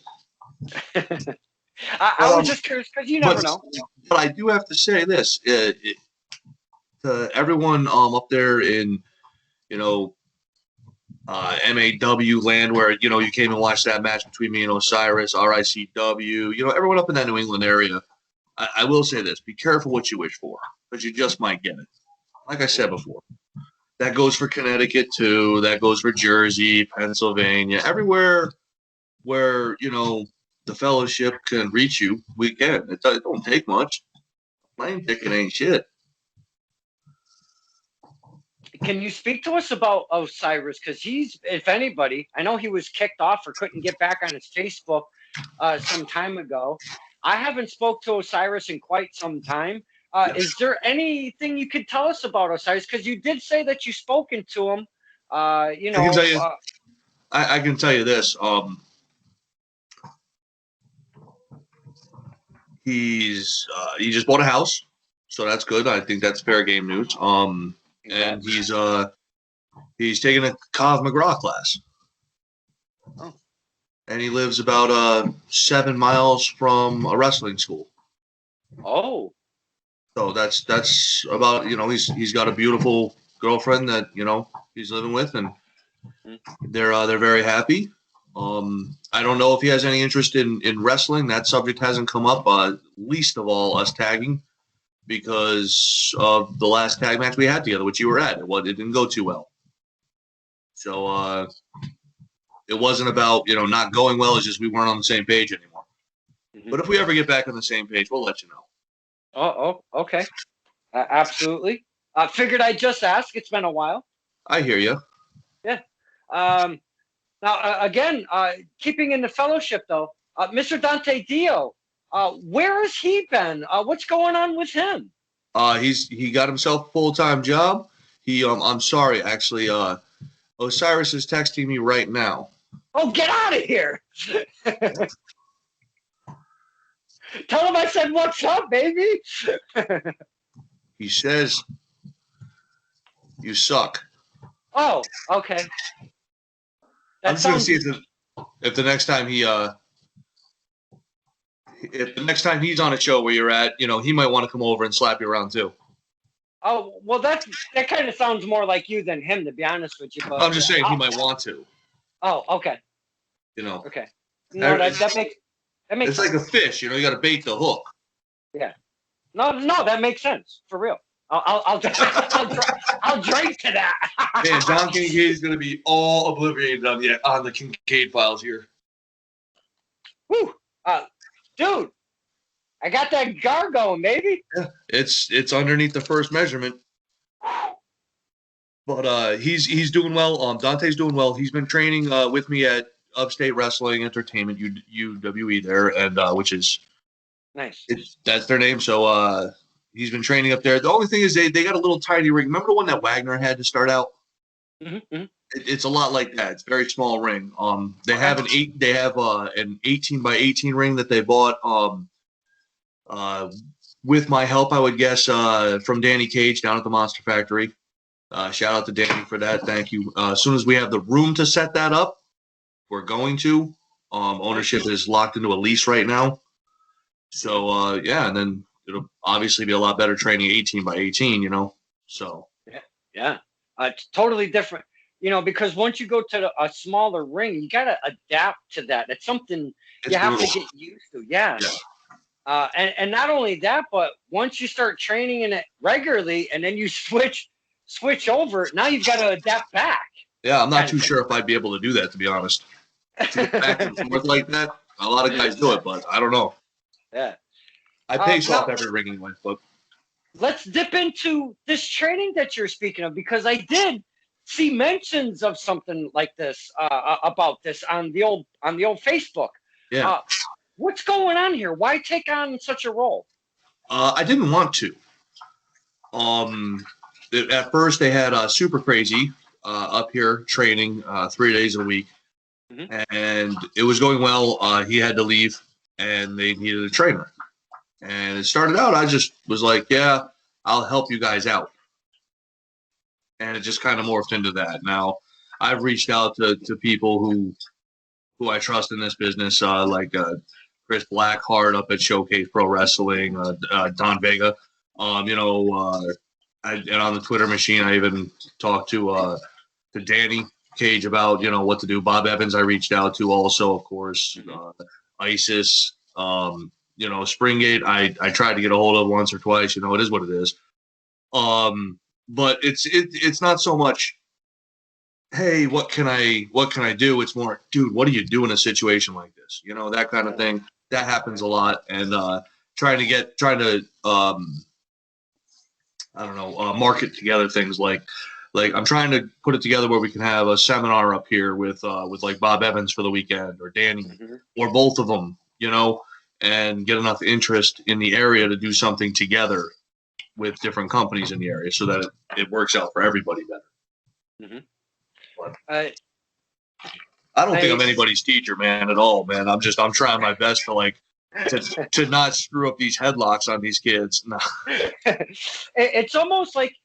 I was just curious because you never know. But I do have to say this to everyone up there in, MAW land where, you came and watched that match between me and Osiris, RICW, everyone up in that New England area. I will say this. Be careful what you wish for because you just might get it. Like I said before. That goes for Connecticut, too. That goes for Jersey, Pennsylvania, everywhere where, the fellowship can reach you. We can. It don't take much. Plane ticket ain't shit. Can you speak to us about Osiris? Because he's, if anybody, I know he was kicked off or couldn't get back on his Facebook some time ago. I haven't spoke to Osiris in quite some time. Is there anything you could tell us about Osiris? Because you did say that you've spoken to him. I can tell you this. He just bought a house, so that's good. I think that's fair game news. And he's taking a Krav Maga class. Oh. And he lives about 7 miles from a wrestling school. Oh. So that's about, he's got a beautiful girlfriend that, he's living with, and they're very happy. I don't know if he has any interest in wrestling. That subject hasn't come up, least of all us tagging, because of the last tag match we had together, which you were at. It didn't go too well. So it wasn't about, not going well. It's just we weren't on the same page anymore. Mm-hmm. But if we ever get back on the same page, we'll let you know. Oh, okay. Absolutely. Figured I'd just ask. It's been a while. I hear you. Yeah. Now, again, keeping in the fellowship, though, Mr. Dante Dio, where has he been? What's going on with him? He got himself a full-time job. I'm sorry, actually, Osiris is texting me right now. Oh, get out of here. Tell him I said, what's up, baby? He says, you suck. Oh, okay. I'm just going to see if the next time he's on a show where you're at, he might want to come over and slap you around too. Oh, well, that kind of sounds more like you than him, to be honest with you. But I'm just saying he might want to. Oh, okay. Okay. No, that makes it's sense. Like a fish, you got to bait the hook. Yeah. No, that makes sense for real. I'll drink to that. Man, John Kincaid is going to be all obliviated on the Kincaid files here. Whew. Dude, I got that gar going, baby. Yeah, it's underneath the first measurement. But he's doing well. Dante's doing well. He's been training with me at Upstate Wrestling Entertainment, UWE there, and which is nice. That's their name. So he's been training up there. The only thing is they got a little tiny ring. Remember the one that Wagner had to start out? Mm-hmm. It's a lot like that. It's a very small ring. They have an 18 by 18 ring that they bought. With my help, I would guess, from Danny Cage down at the Monster Factory. Shout out to Danny for that. Thank you. As soon as we have the room to set that up, we're going to. Ownership is locked into a lease right now. So, yeah, and then it'll obviously be a lot better training 18 by 18, you know. So. Yeah. It's totally different, you know, because once you go to a smaller ring, you got to adapt to that. It's something you have to get used to. Yeah. And not only that, but once you start training in it regularly and then you switch over, now you've got to adapt back. Yeah, I'm not too sure if I'd be able to do that, to be honest. To get back and forth like that, a lot of guys do it, but I don't know. Yeah. I pace off every ring anyway, but. Let's dip into this training that you're speaking of, because I did see mentions of something like this, about this on the old Facebook. Yeah. What's going on here? Why take on such a role? I didn't want to. At first they had Super Crazy up here training 3 days a week, and it was going well. He had to leave, and they needed a trainer. And it started out, I just was like, yeah, I'll help you guys out. And it just kind of morphed into that. Now, I've reached out to people who I trust in this business, like Chris Blackheart up at Showcase Pro Wrestling, Don Vega. And on the Twitter machine, I even talked to Danny Cage about, you know, what to do. Bob Evans I reached out to also, of course. ISIS, you know, Springgate, I tried to get a hold of once or twice. You know, it is what it is. But it's not so much, hey, what can I do? It's more, dude, what do you do in a situation like this? You know, that kind of thing. That happens a lot. And trying to market together things like I'm trying to put it together where we can have a seminar up here with like Bob Evans for the weekend, or Danny, or both of them, you know, and get enough interest in the area to do something together with different companies in the area so that it works out for everybody better. I don't think I'm anybody's teacher, man, at all, man. I'm trying my best to not screw up these headlocks on these kids. No. It's almost like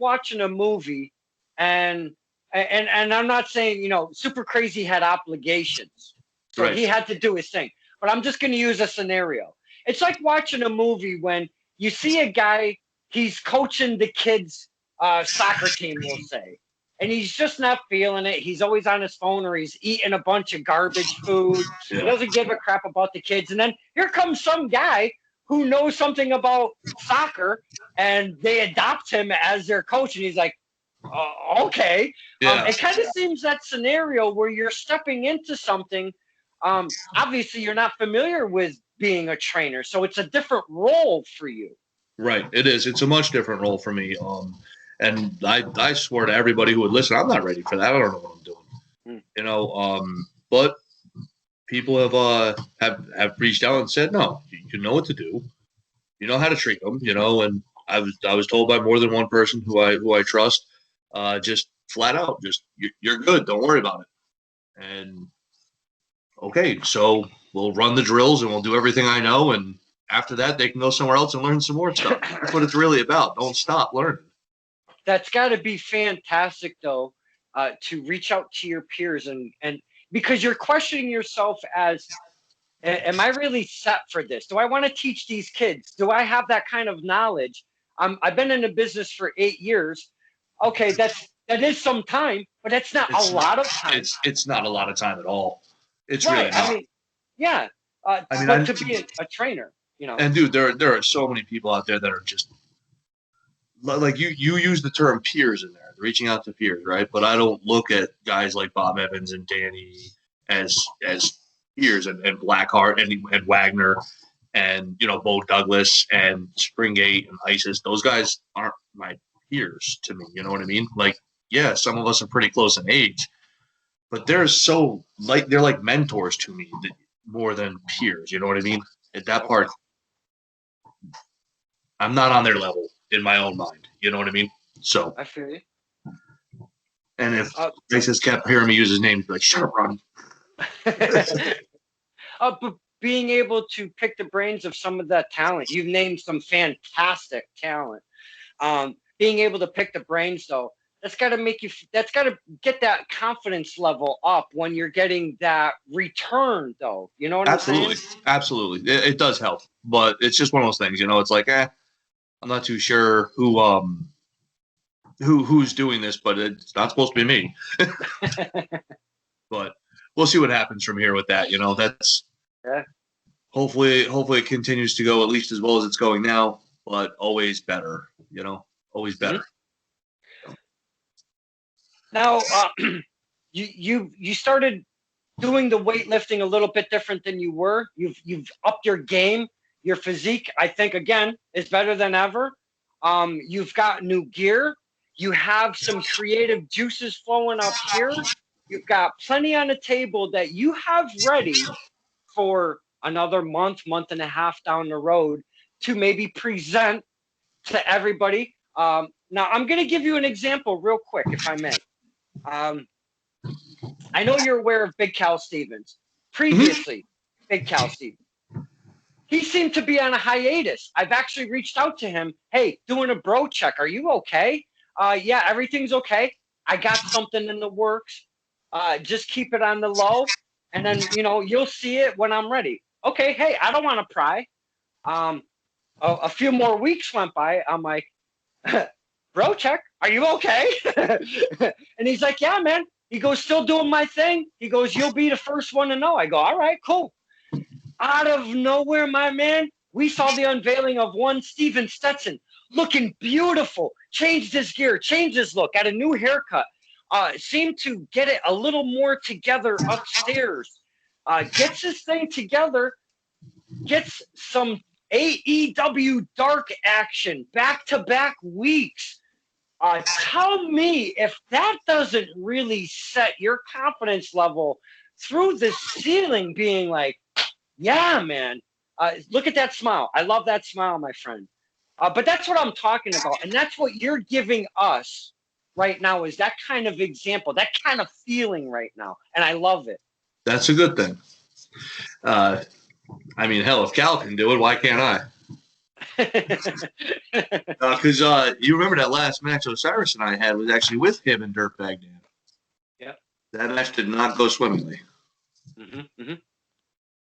watching a movie, and I'm not saying, you know, Super Crazy had obligations, so he had to do his thing. But I'm just going to use a scenario. It's like watching a movie when you see a guy, he's coaching the kids' soccer team, we'll say, and he's just not feeling it. He's always on his phone, or he's eating a bunch of garbage food. He doesn't give a crap about the kids. And then here comes some guy who knows something about soccer, and they adopt him as their coach, and he's like, okay. It kind of seems that scenario where you're stepping into something. Obviously, you're not familiar with being a trainer, so it's a different role for you. Right, it is. It's a much different role for me. And I swear to everybody who would listen, I'm not ready for that. I don't know what I'm doing. You know, but people have reached out and said, no, you know what to do. You know how to treat them. You know, and I was told by more than one person who I trust, just flat out, just you're good. Don't worry about it. And okay, so we'll run the drills and we'll do everything I know, and after that, they can go somewhere else and learn some more stuff. That's what it's really about. Don't stop learning. That's got to be fantastic, though, to reach out to your peers and because you're questioning yourself as, am I really set for this? Do I want to teach these kids? Do I have that kind of knowledge? I've been in the business for 8 years. Okay, that is some time, but that's not a lot of time. It's not a lot of time at all. It's really not. I mean, yeah. But to be a trainer, you know. And dude, there are so many people out there that are just like you use the term peers in there, reaching out to peers, right? But I don't look at guys like Bob Evans and Danny as peers, and Blackheart and Wagner and, you know, Bo Douglas and Springgate and ISIS. Those guys aren't my peers to me. You know what I mean? Like, yeah, some of us are pretty close in age, but they're like mentors to me more than peers. You know what I mean? At that part, I'm not on their level in my own mind. You know what I mean? So I feel you. And if Grace kept hearing me use his name, he'd be like, "Shut up, Ronnie." But being able to pick the brains of some of that talent, you've named some fantastic talent. Being able to pick the brains, though, that's got to get that confidence level up when you're getting that return, though. You know what I'm saying? Absolutely. It does help, but it's just one of those things, it's like, I'm not too sure who's doing this, but it's not supposed to be me. But we'll see what happens from here with that. That's hopefully it continues to go at least as well as it's going now, but always better. Always better. Now, you started doing the weightlifting a little bit different than you were. You've upped your game. Your physique, I think, again, is better than ever. You've got new gear. You have some creative juices flowing up here. You've got plenty on the table that you have ready for another month and a half down the road to maybe present to everybody. Now, I'm going to give you an example real quick, if I may. I know you're aware of Big Cal Stevens. Previously, Big Cal Stevens. He seemed to be on a hiatus. I've actually reached out to him. Hey, doing a bro check. Are you okay? Yeah, everything's okay. I got something in the works. Just keep it on the low. And then, you'll see it when I'm ready. Okay, hey, I don't want to pry. A few more weeks went by. I'm like, bro check, are you okay? And he's like, yeah, man. He goes, still doing my thing. He goes, you'll be the first one to know. I go, all right, cool. Out of nowhere, my man, we saw the unveiling of one Steven Stetson, looking beautiful, changed his gear, changed his look, got a new haircut, seemed to get it a little more together upstairs, gets his thing together, gets some AEW dark action back-to-back weeks. Tell me if that doesn't really set your confidence level through the ceiling, being like, yeah, man, look at that smile. I love that smile, my friend. But that's what I'm talking about. And that's what you're giving us right now, is that kind of example, that kind of feeling right now. And I love it. That's a good thing. Hell, if Cal can do it, why can't I? Because you remember that last match Osiris and I had was actually with him and Dirtbag Dan. Yep. That match did not go swimmingly.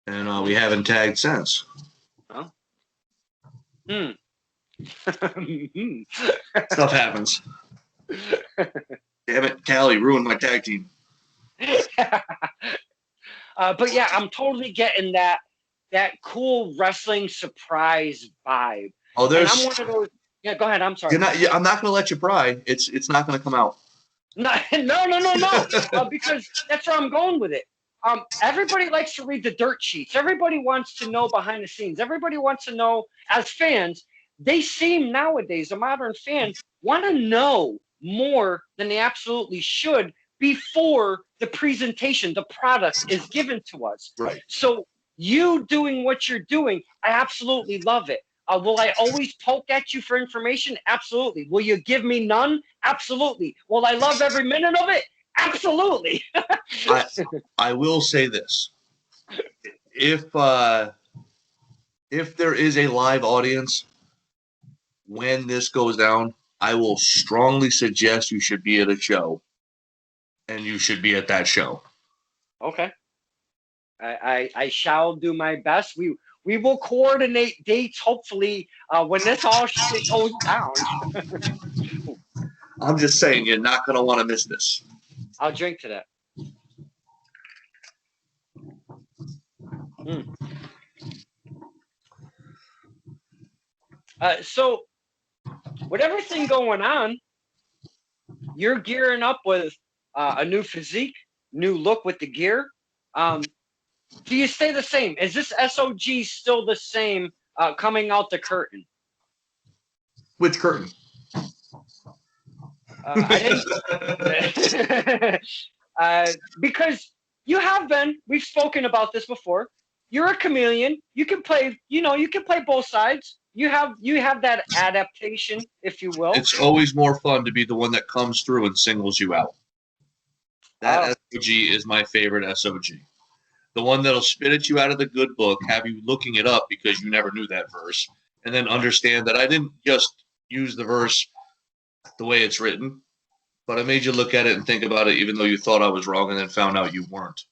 And we haven't tagged since. Oh. Stuff happens. Damn it, Callie ruined my tag team. But yeah, I'm totally getting that cool wrestling surprise vibe. Oh, there's. And I'm one of those. Yeah, go ahead. I'm sorry. I'm not going to let you pry. It's not going to come out. No. Because that's where I'm going with it. Everybody likes to read the dirt sheets. Everybody wants to know behind the scenes. Everybody wants to know, as fans, they seem nowadays, a modern fan, want to know more than they absolutely should before the presentation, the product is given to us. Right. So you doing what you're doing, I absolutely love it. Will I always poke at you for information? Absolutely. Will you give me none? Absolutely. Will I love every minute of it? Absolutely. I will say this. If there is a live audience when this goes down, I will strongly suggest you should be at a show. And you should be at that show. Okay. I shall do my best. We will coordinate dates, hopefully, when this all shit goes down. I'm just saying, you're not going to want to miss this. I'll drink to that. So, with everything going on, you're gearing up with a new physique, new look with the gear. Do you stay the same? Is this SOG still the same coming out the curtain? Which curtain? Because you have been, we've spoken about this before. You're a chameleon. You can play, you can play both sides. You have that adaptation, if you will. It's always more fun to be the one that comes through and singles you out. That SOG is my favorite SOG. The one that'll spit at you out of the good book, have you looking it up because you never knew that verse, and then understand that I didn't just use the verse the way it's written, but I made you look at it and think about it even though you thought I was wrong and then found out you weren't.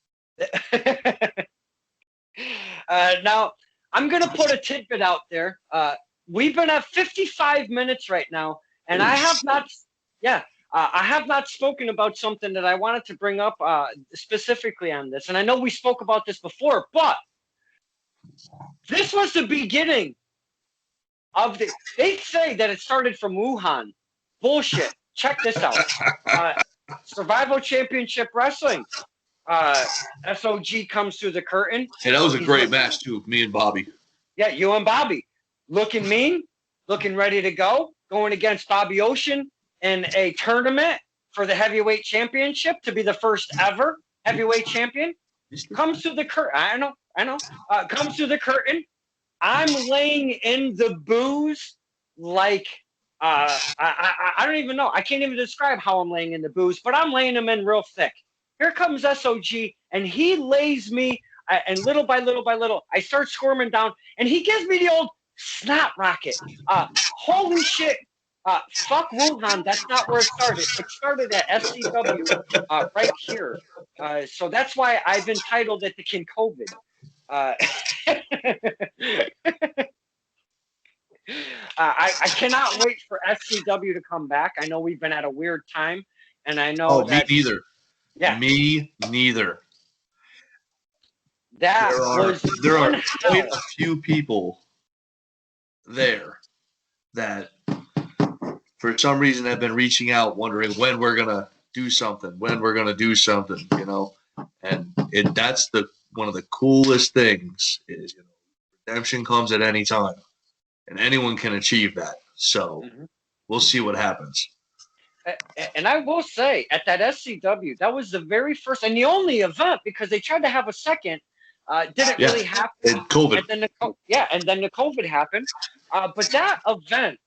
Now, I'm going to put a tidbit out there. We've been at 55 minutes right now, and I have not spoken about something that I wanted to bring up specifically on this. And I know we spoke about this before, but this was the beginning of the. They say that it started from Wuhan. Bullshit. Check this out. Survival Championship Wrestling. SOG comes through the curtain. Hey, that was a great match too, me and Bobby. Yeah, you and Bobby. Looking mean, looking ready to go, going against Bobby Ocean in a tournament for the heavyweight championship to be the first ever heavyweight champion. Comes through the curtain. I know. Comes through the curtain. I'm laying in the booze like I don't even know. I can't even describe how I'm laying in the booze, but I'm laying them in real thick. Here comes SOG, and he lays me, and little by little by little, I start squirming down, and he gives me the old snot rocket. Holy shit. Fuck Wuhan. That's not where it started. It started at SCW right here. So that's why I've entitled it the King COVID. I cannot wait for SCW to come back. I know we've been at a weird time, and I know that. Me neither. Yeah. Me neither. There are quite a few people there that for some reason have been reaching out wondering when we're gonna do something, you know. And that's one of the coolest things is, you know, redemption comes at any time and anyone can achieve that. So we'll see what happens. And I will say, at that SCW, that was the very first and the only event, because they tried to have a second, didn't really happen. And COVID. And then the COVID happened. But that event,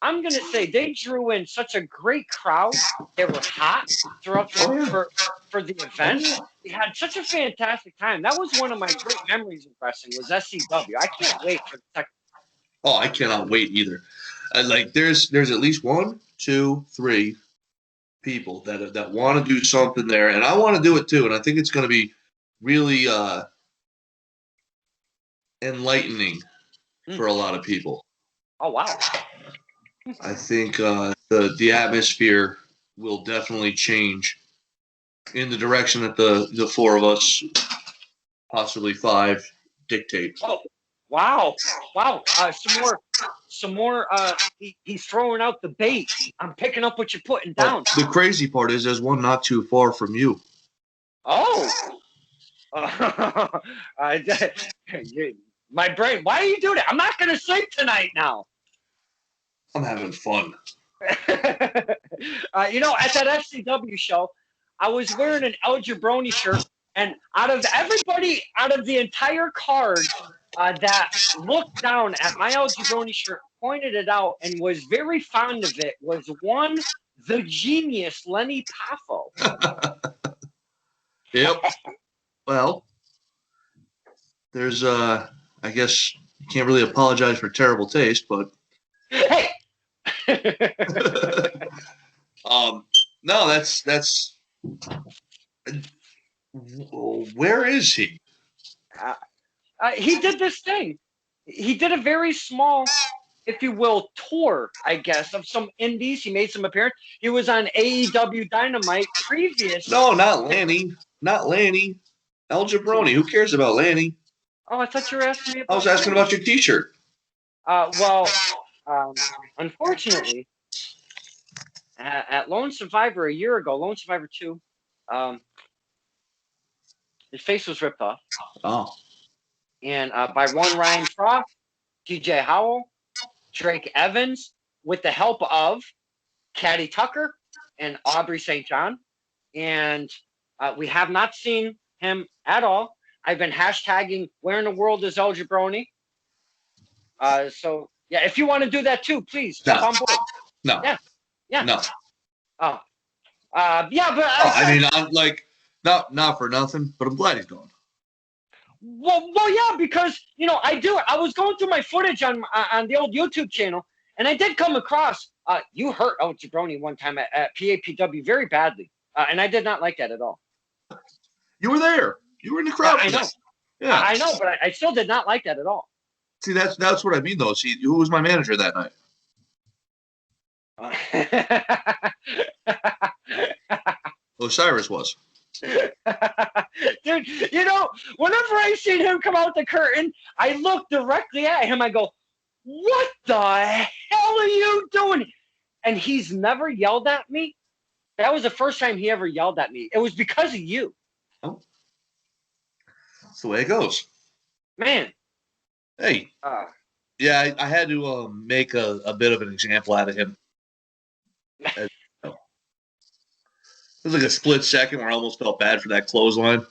I'm gonna say, they drew in such a great crowd. They were hot throughout for the event. They had such a fantastic time. That was one of my great memories of wrestling. Was SCW. I can't wait for the second. Oh, I cannot wait either. Like there's at least 1, 2, 3 people that want to do something there, and I want to do it too. And I think it's going to be really enlightening for a lot of people. Oh wow! I think the atmosphere will definitely change in the direction that the 4 of us, possibly 5, dictate. Oh. Wow. Some more. He's throwing out the bait. I'm picking up what you're putting down. The crazy part is there's one not too far from you. Oh. My brain. Why are you doing it? I'm not going to sleep tonight now. I'm having fun. You know, at that FCW show, I was wearing an El Jabroni shirt, and out of the entire card, that looked down at my El Jabroni shirt, pointed it out, and was very fond of it, was one, the genius Lenny Poffo. Yep. Well, there's, I guess you can't really apologize for terrible taste, but. Hey! No, that's. Where is he? He did this thing. He did a very small, if you will, tour, I guess, of some indies. He made some appearance. He was on AEW Dynamite previous. No, not Lanny. Not Lanny. El Jabroni. Who cares about Lanny? Oh, I thought you were asking me about I was asking about your T-shirt. Unfortunately, at Lone Survivor a year ago, Lone Survivor 2, his face was ripped off. Oh. And by one Ryan Frost, TJ Howell, Drake Evans, with the help of Caddy Tucker and Aubrey St. John. And we have not seen him at all. I've been hashtagging where in the world is El Jabroni. So, yeah, if you want to do that too, please jump on board. No. Yeah. No. Oh. Yeah, but... I mean, I'm like... Not for nothing, but I'm glad he's gone. Well, yeah, because I was going through my footage on the old YouTube channel, and I did come across you hurt El Jabroni one time at PAPW very badly, and I did not like that at all. You were there. You were in the crowd. I know. Yeah, I know, but I still did not like that at all. See, that's what I mean, though. See, who was my manager that night? Osiris was. Dude, whenever I seen him come out the curtain, I look directly at him. I go, "What the hell are you doing?" And he's never yelled at me. That was the first time he ever yelled at me. It was because of you. Oh. That's the way it goes. Man. Hey. Yeah, I had to make a bit of an example out of him. It was like a split second where I almost felt bad for that clothesline.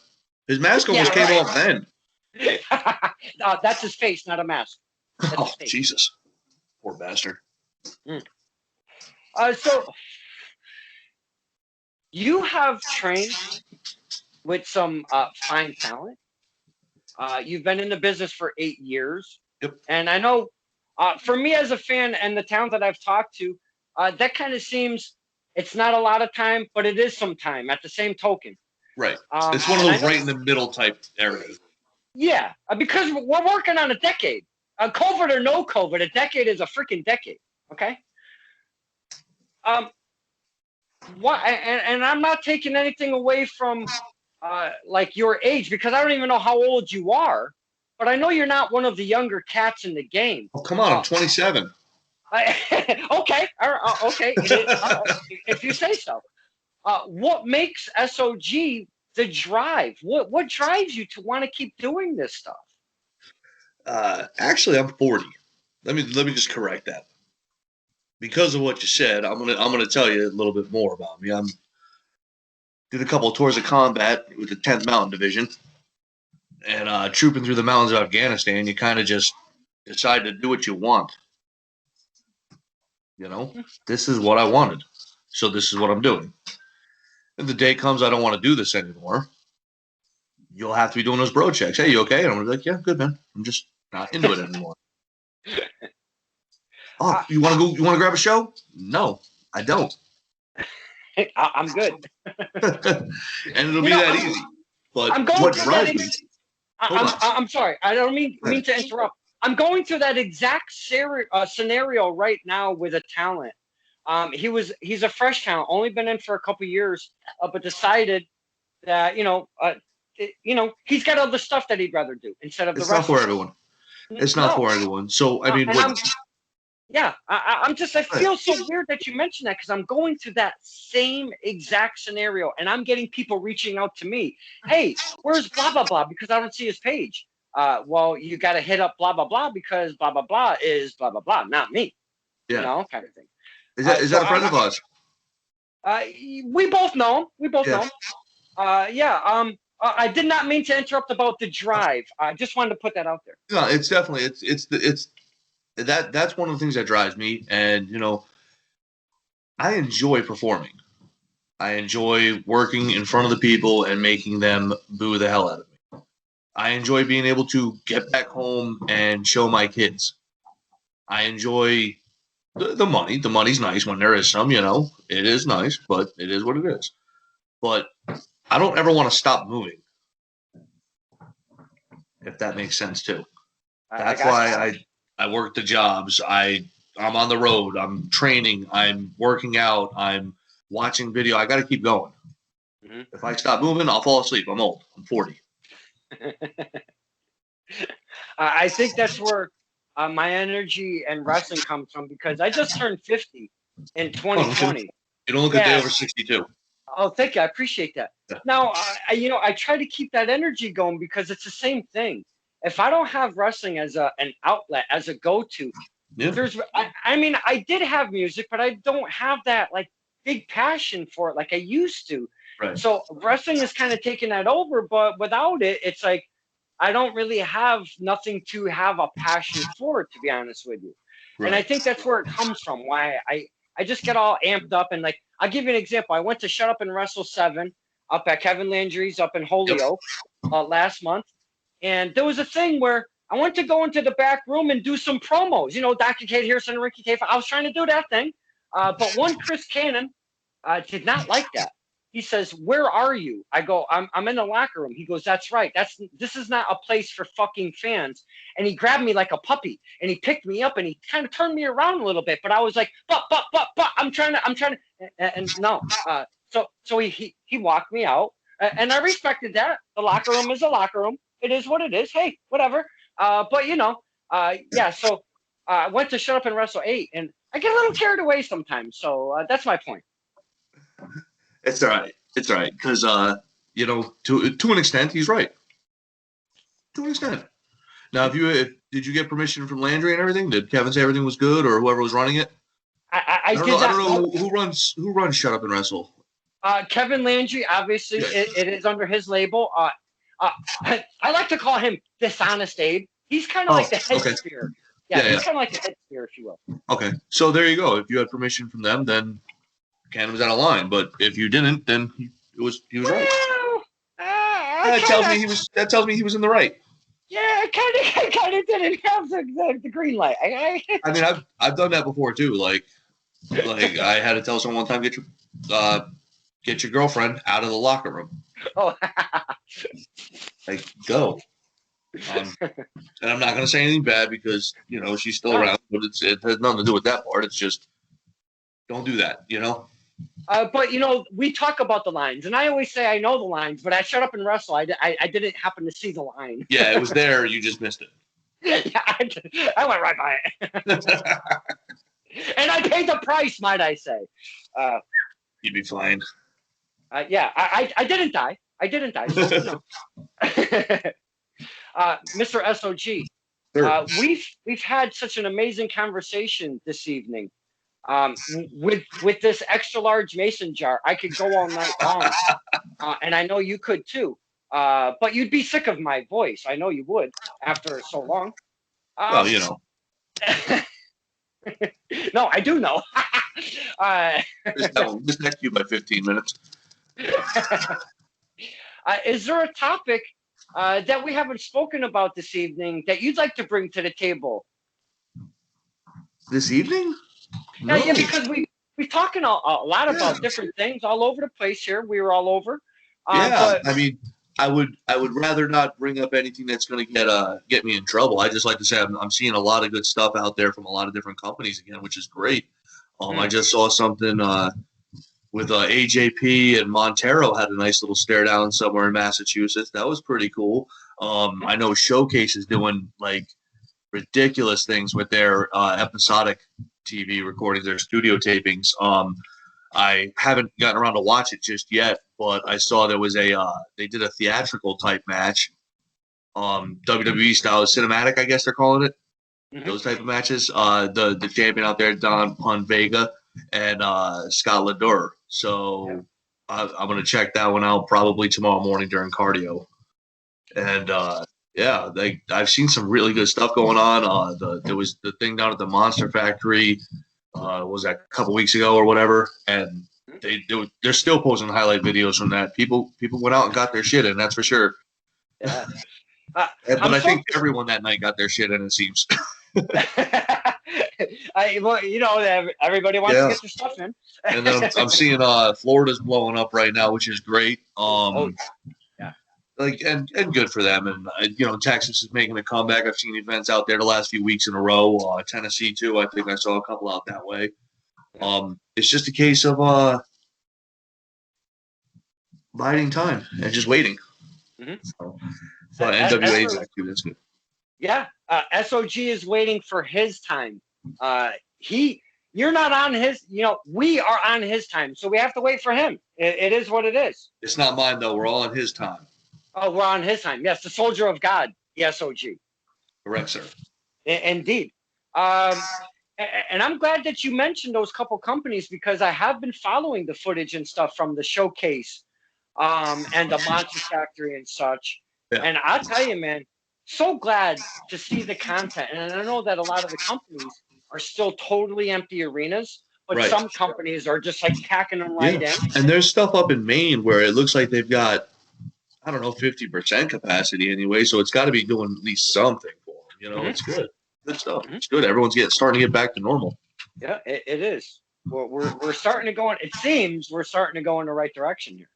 His mask almost came off then. That's his face, not a mask. Oh, Jesus. Poor bastard. So, you have trained with some fine talent. You've been in the business for 8 years. Yep. And I know, for me as a fan and the talent that I've talked to, that kind of seems it's not a lot of time, but it is some time at the same token. Right. It's one of those right in the middle type areas. Yeah, because we're working on a decade. COVID or no COVID, a decade is a freaking decade. Okay. And I'm not taking anything away from like your age, because I don't even know how old you are, but I know you're not one of the younger cats in the game. Oh, come on, I'm 27. Okay, okay, if you say so. What makes SOG the drive? What drives you to want to keep doing this stuff? Actually, I'm 40. Let me just correct that. Because of what you said, I'm gonna tell you a little bit more about me. Did a couple of tours of combat with the 10th Mountain Division, and trooping through the mountains of Afghanistan, you kind of just decide to do what you want. This is what I wanted, so this is what I'm doing. If the day comes I don't want to do this anymore, you'll have to be doing those bro checks. Hey, you okay? And I'm gonna be like, yeah, good, man. I'm just not into it anymore. Oh, you want to go? You want to grab a show? No, I don't. I'm good. And it'll be that easy. But what drives me? I'm sorry. I don't mean to interrupt. I'm going through that exact scenario right now with a talent. He's a fresh talent, only been in for a couple years, but decided that he's got other stuff that he'd rather do instead of the wrestling. It's not for everyone. It's not for everyone. So I mean, I feel so weird that you mentioned that, because I'm going through that same exact scenario, and I'm getting people reaching out to me. Hey, where's blah blah blah? Because I don't see his page. Well, you got to hit up blah blah blah, because blah blah blah is blah blah blah, not me. Yeah, kind of thing. Is that a friend of ours? We both know him. We both know him. I did not mean to interrupt about the drive. I just wanted to put that out there. No, it's definitely that's one of the things that drives me. And I enjoy performing. I enjoy working in front of the people and making them boo the hell out of me. I enjoy being able to get back home and show my kids. I enjoy the money. The money's nice when there is some, it is nice, but it is what it is. But I don't ever want to stop moving, if that makes sense too. That's why I work the jobs. I'm on the road. I'm training. I'm working out. I'm watching video. I got to keep going. Mm-hmm. If I stop moving, I'll fall asleep. I'm old. I'm 40. I think that's where my energy and wrestling comes from, because I just turned 50 in 2020. You don't look a day over 62. Oh, thank you. I appreciate that. Yeah. Now, I try to keep that energy going, because it's the same thing. If I don't have wrestling as an outlet, as a go-to, I did have music, but I don't have that big passion for it like I used to. Right. So wrestling is kind of taking that over, but without it, it's like I don't really have nothing to have a passion for it, to be honest with you. Right. And I think that's where it comes from. Why I just get all amped up, and I'll give you an example. I went to Shut Up and Wrestle 7. up at Kevin Landry's up in Holyoke last month. And there was a thing where I went to go into the back room and do some promos. You know, Dr. Kate Harrison and Ricky K. I was trying to do that thing. But one Chris Cannon did not like that. He says, "Where are you?" I go, I'm in the locker room. He goes, "That's right. This is not a place for fucking fans." And he grabbed me like a puppy and he picked me up and he kind of turned me around a little bit. But I was like, but, I'm trying to, and no. So he walked me out, and I respected that. The locker room is a locker room. It is what it is. Hey, whatever. But you know, yeah. So I went to Shut Up and Wrestle 8, and I get a little carried away sometimes. So that's my point. It's all right. It's all right because you know, to an extent, he's right. To an extent. Now, did you get permission from Landry and everything? Did Kevin say everything was good, or whoever was running it? I don't know who runs Shut Up and Wrestle. Kevin Landry, obviously, it is under his label. I like to call him Dishonest Abe. He's kind of like the head spear. Yeah, he's kind of like the head spear, if you will. Okay, so there you go. If you had permission from them, then Cannon was out of line. But if you didn't, then he was right. That tells me he was in the right. Yeah, I kind of didn't have the green light. I mean, I've done that before too. Like I had to tell someone one time, get your girlfriend out of the locker room. Oh, like go. And I'm not gonna say anything bad because you know she's still around, but it has nothing to do with that part. It's just don't do that, you know. But you know, we talk about the lines, and I always say I know the lines, but I Shut Up and Wrestle. I didn't happen to see the line. Yeah, it was there. You just missed it. Yeah, I went right by it, and I paid the price. Might I say? You'd be fine. Yeah, I didn't die. I didn't die. So, no. Mr. SOG, sure. We've had such an amazing conversation this evening. With this extra large mason jar, I could go all night long, and I know you could too. But you'd be sick of my voice. I know you would after so long. Well, you know. No, I do know. Just next to you by 15 minutes. Is there a topic that we haven't spoken about this evening that you'd like to bring to the table? This evening? No. Yeah, because we're talking a lot about different things all over the place here. We were all over. But, I mean, I would rather not bring up anything that's going to get me in trouble. I just like to say I'm seeing a lot of good stuff out there from a lot of different companies again, which is great. I just saw something with AJP and Montero had a nice little stare down somewhere in Massachusetts. That was pretty cool. I know Showcase is doing like ridiculous things with their episodic TV recording, their studio tapings. I haven't gotten around to watch it just yet, but I saw there was they did a theatrical type match, WWE style cinematic, I guess they're calling it. Mm-hmm. Those type of matches. The champion out there, Don Pun Vega and Scott Lador. So I'm gonna check that one out probably tomorrow morning during cardio. And yeah, I've seen some really good stuff going on. There was the thing down at the Monster Factory. Was that a couple weeks ago or whatever? And they're still posting highlight videos from that. People went out and got their shit in. That's for sure. Yeah. But I think everyone that night got their shit in. It seems. Well, you know, everybody wants to get their stuff in. And then I'm seeing Florida's blowing up right now, which is great. Like and good for them. And you know, Texas is making a comeback. I've seen events out there the last few weeks in a row. Tennessee too. I think I saw a couple out that way. It's just a case of biding time and just waiting. Mm-hmm. So NWA is actually that's good. Yeah, SOG is waiting for his time. You're not on his. You know, we are on his time, so we have to wait for him. It is what it is. It's not mine though. We're all on his time. Oh, we're on his time. Yes, the soldier of God, the SOG. Correct, sir. Indeed. And I'm glad that you mentioned those couple companies because I have been following the footage and stuff from the Showcase and the Monster Factory and such. Yeah. And I'll tell you, man, so glad to see the content. And I know that a lot of the companies are still totally empty arenas, but right. some companies are just like packing them right in. And there's stuff up in Maine where it looks like they've got, I don't know, 50% capacity anyway. So it's got to be doing at least something for them. It's good. Good stuff. It's good. Everyone's starting to get back to normal. Yeah, it is. We're starting to go in. It seems we're starting to go in the right direction here.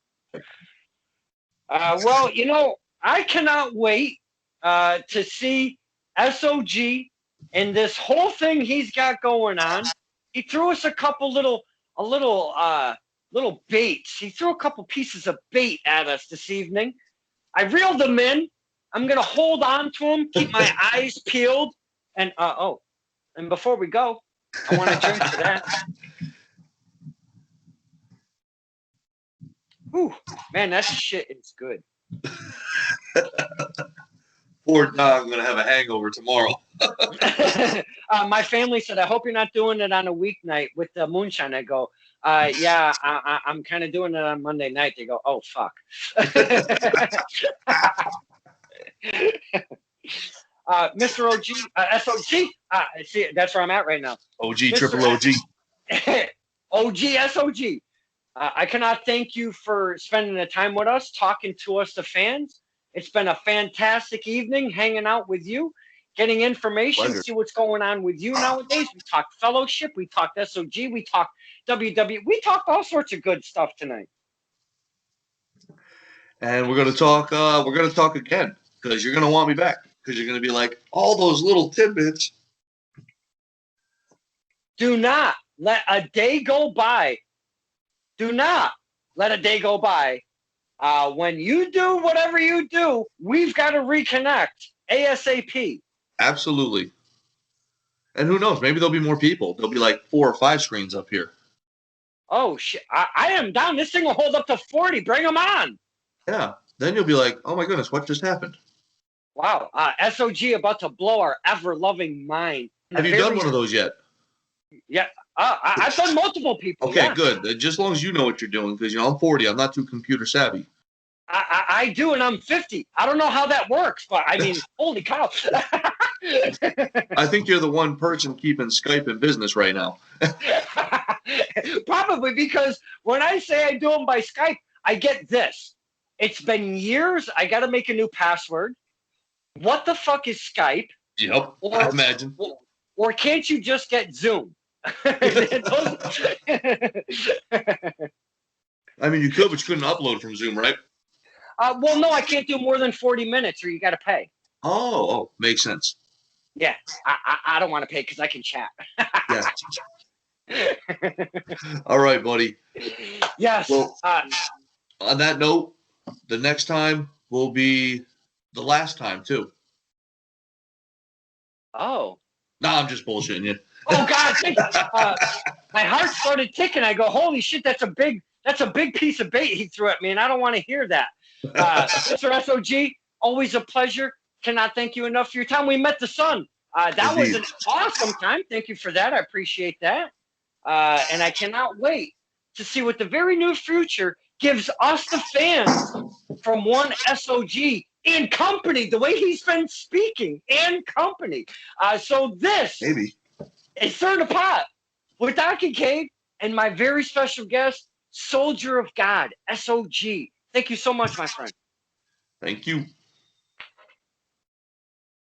Well, I cannot wait to see SOG and this whole thing he's got going on. He threw us a little baits. He threw a couple pieces of bait at us this evening. I reeled them in. I'm gonna hold on to them, keep my eyes peeled, and and before we go, I want to drink to that. Whew, man, that shit is good. Poor Don, I'm gonna have a hangover tomorrow. My family said, "I hope you're not doing it on a weeknight with the moonshine." I go, "Yeah, I'm kind of doing it on Monday night." They go, "Oh fuck." Mr. OG, SOG. See, that's where I'm at right now. OG, triple OG. OG, SOG. I cannot thank you for spending the time with us, talking to us, the fans. It's been a fantastic evening hanging out with you, getting information, Pleasure. See what's going on with you nowadays. We talked fellowship, we talked SOG, we talked WWE, we talked all sorts of good stuff tonight. And we're gonna talk. We're gonna talk again because you're gonna want me back because you're gonna be like all those little tidbits. Do not let a day go by. Do not let a day go by. When you do whatever you do, we've got to reconnect ASAP. Absolutely. And who knows? Maybe there'll be more people. There'll be like 4 or 5 screens up here. Oh, shit. I am down. This thing will hold up to 40. Bring them on. Yeah. Then you'll be like, oh, my goodness, what just happened? Wow. SOG about to blow our ever-loving mind. Have you done one of those yet? Yeah. I've done multiple people. Okay, good. Just as long as you know what you're doing because, I'm 40. I'm not too computer savvy. I do, and I'm 50. I don't know how that works, but I mean, holy cow. I think you're the one person keeping Skype in business right now. Probably because when I say I do them by Skype, I get this. It's been years. I got to make a new password. What the fuck is Skype? Yep, I imagine. Or can't you just get Zoom? I mean, you could, but you couldn't upload from Zoom, right? Well, no, I can't do more than 40 minutes or you got to pay. Oh, makes sense. Yeah, I don't want to pay because I can chat. Yeah. All right, buddy. Yes. Well, on that note, the next time will be the last time, too. Oh. No, I'm just bullshitting you. Oh, God. My heart started ticking. I go, holy shit, that's a big piece of bait he threw at me, and I don't want to hear that. Mr. SOG, always a pleasure. Cannot thank you enough for your time. We met the sun. That was an awesome time. Thank you for that. I appreciate that. And I cannot wait to see what the very near future gives us, the fans, from one SOG and company, the way he's been speaking, and company. So this is Stir the Pot with Doc and Cade and my very special guest, Soldier of God, SOG. Thank you so much, my friend. Thank you.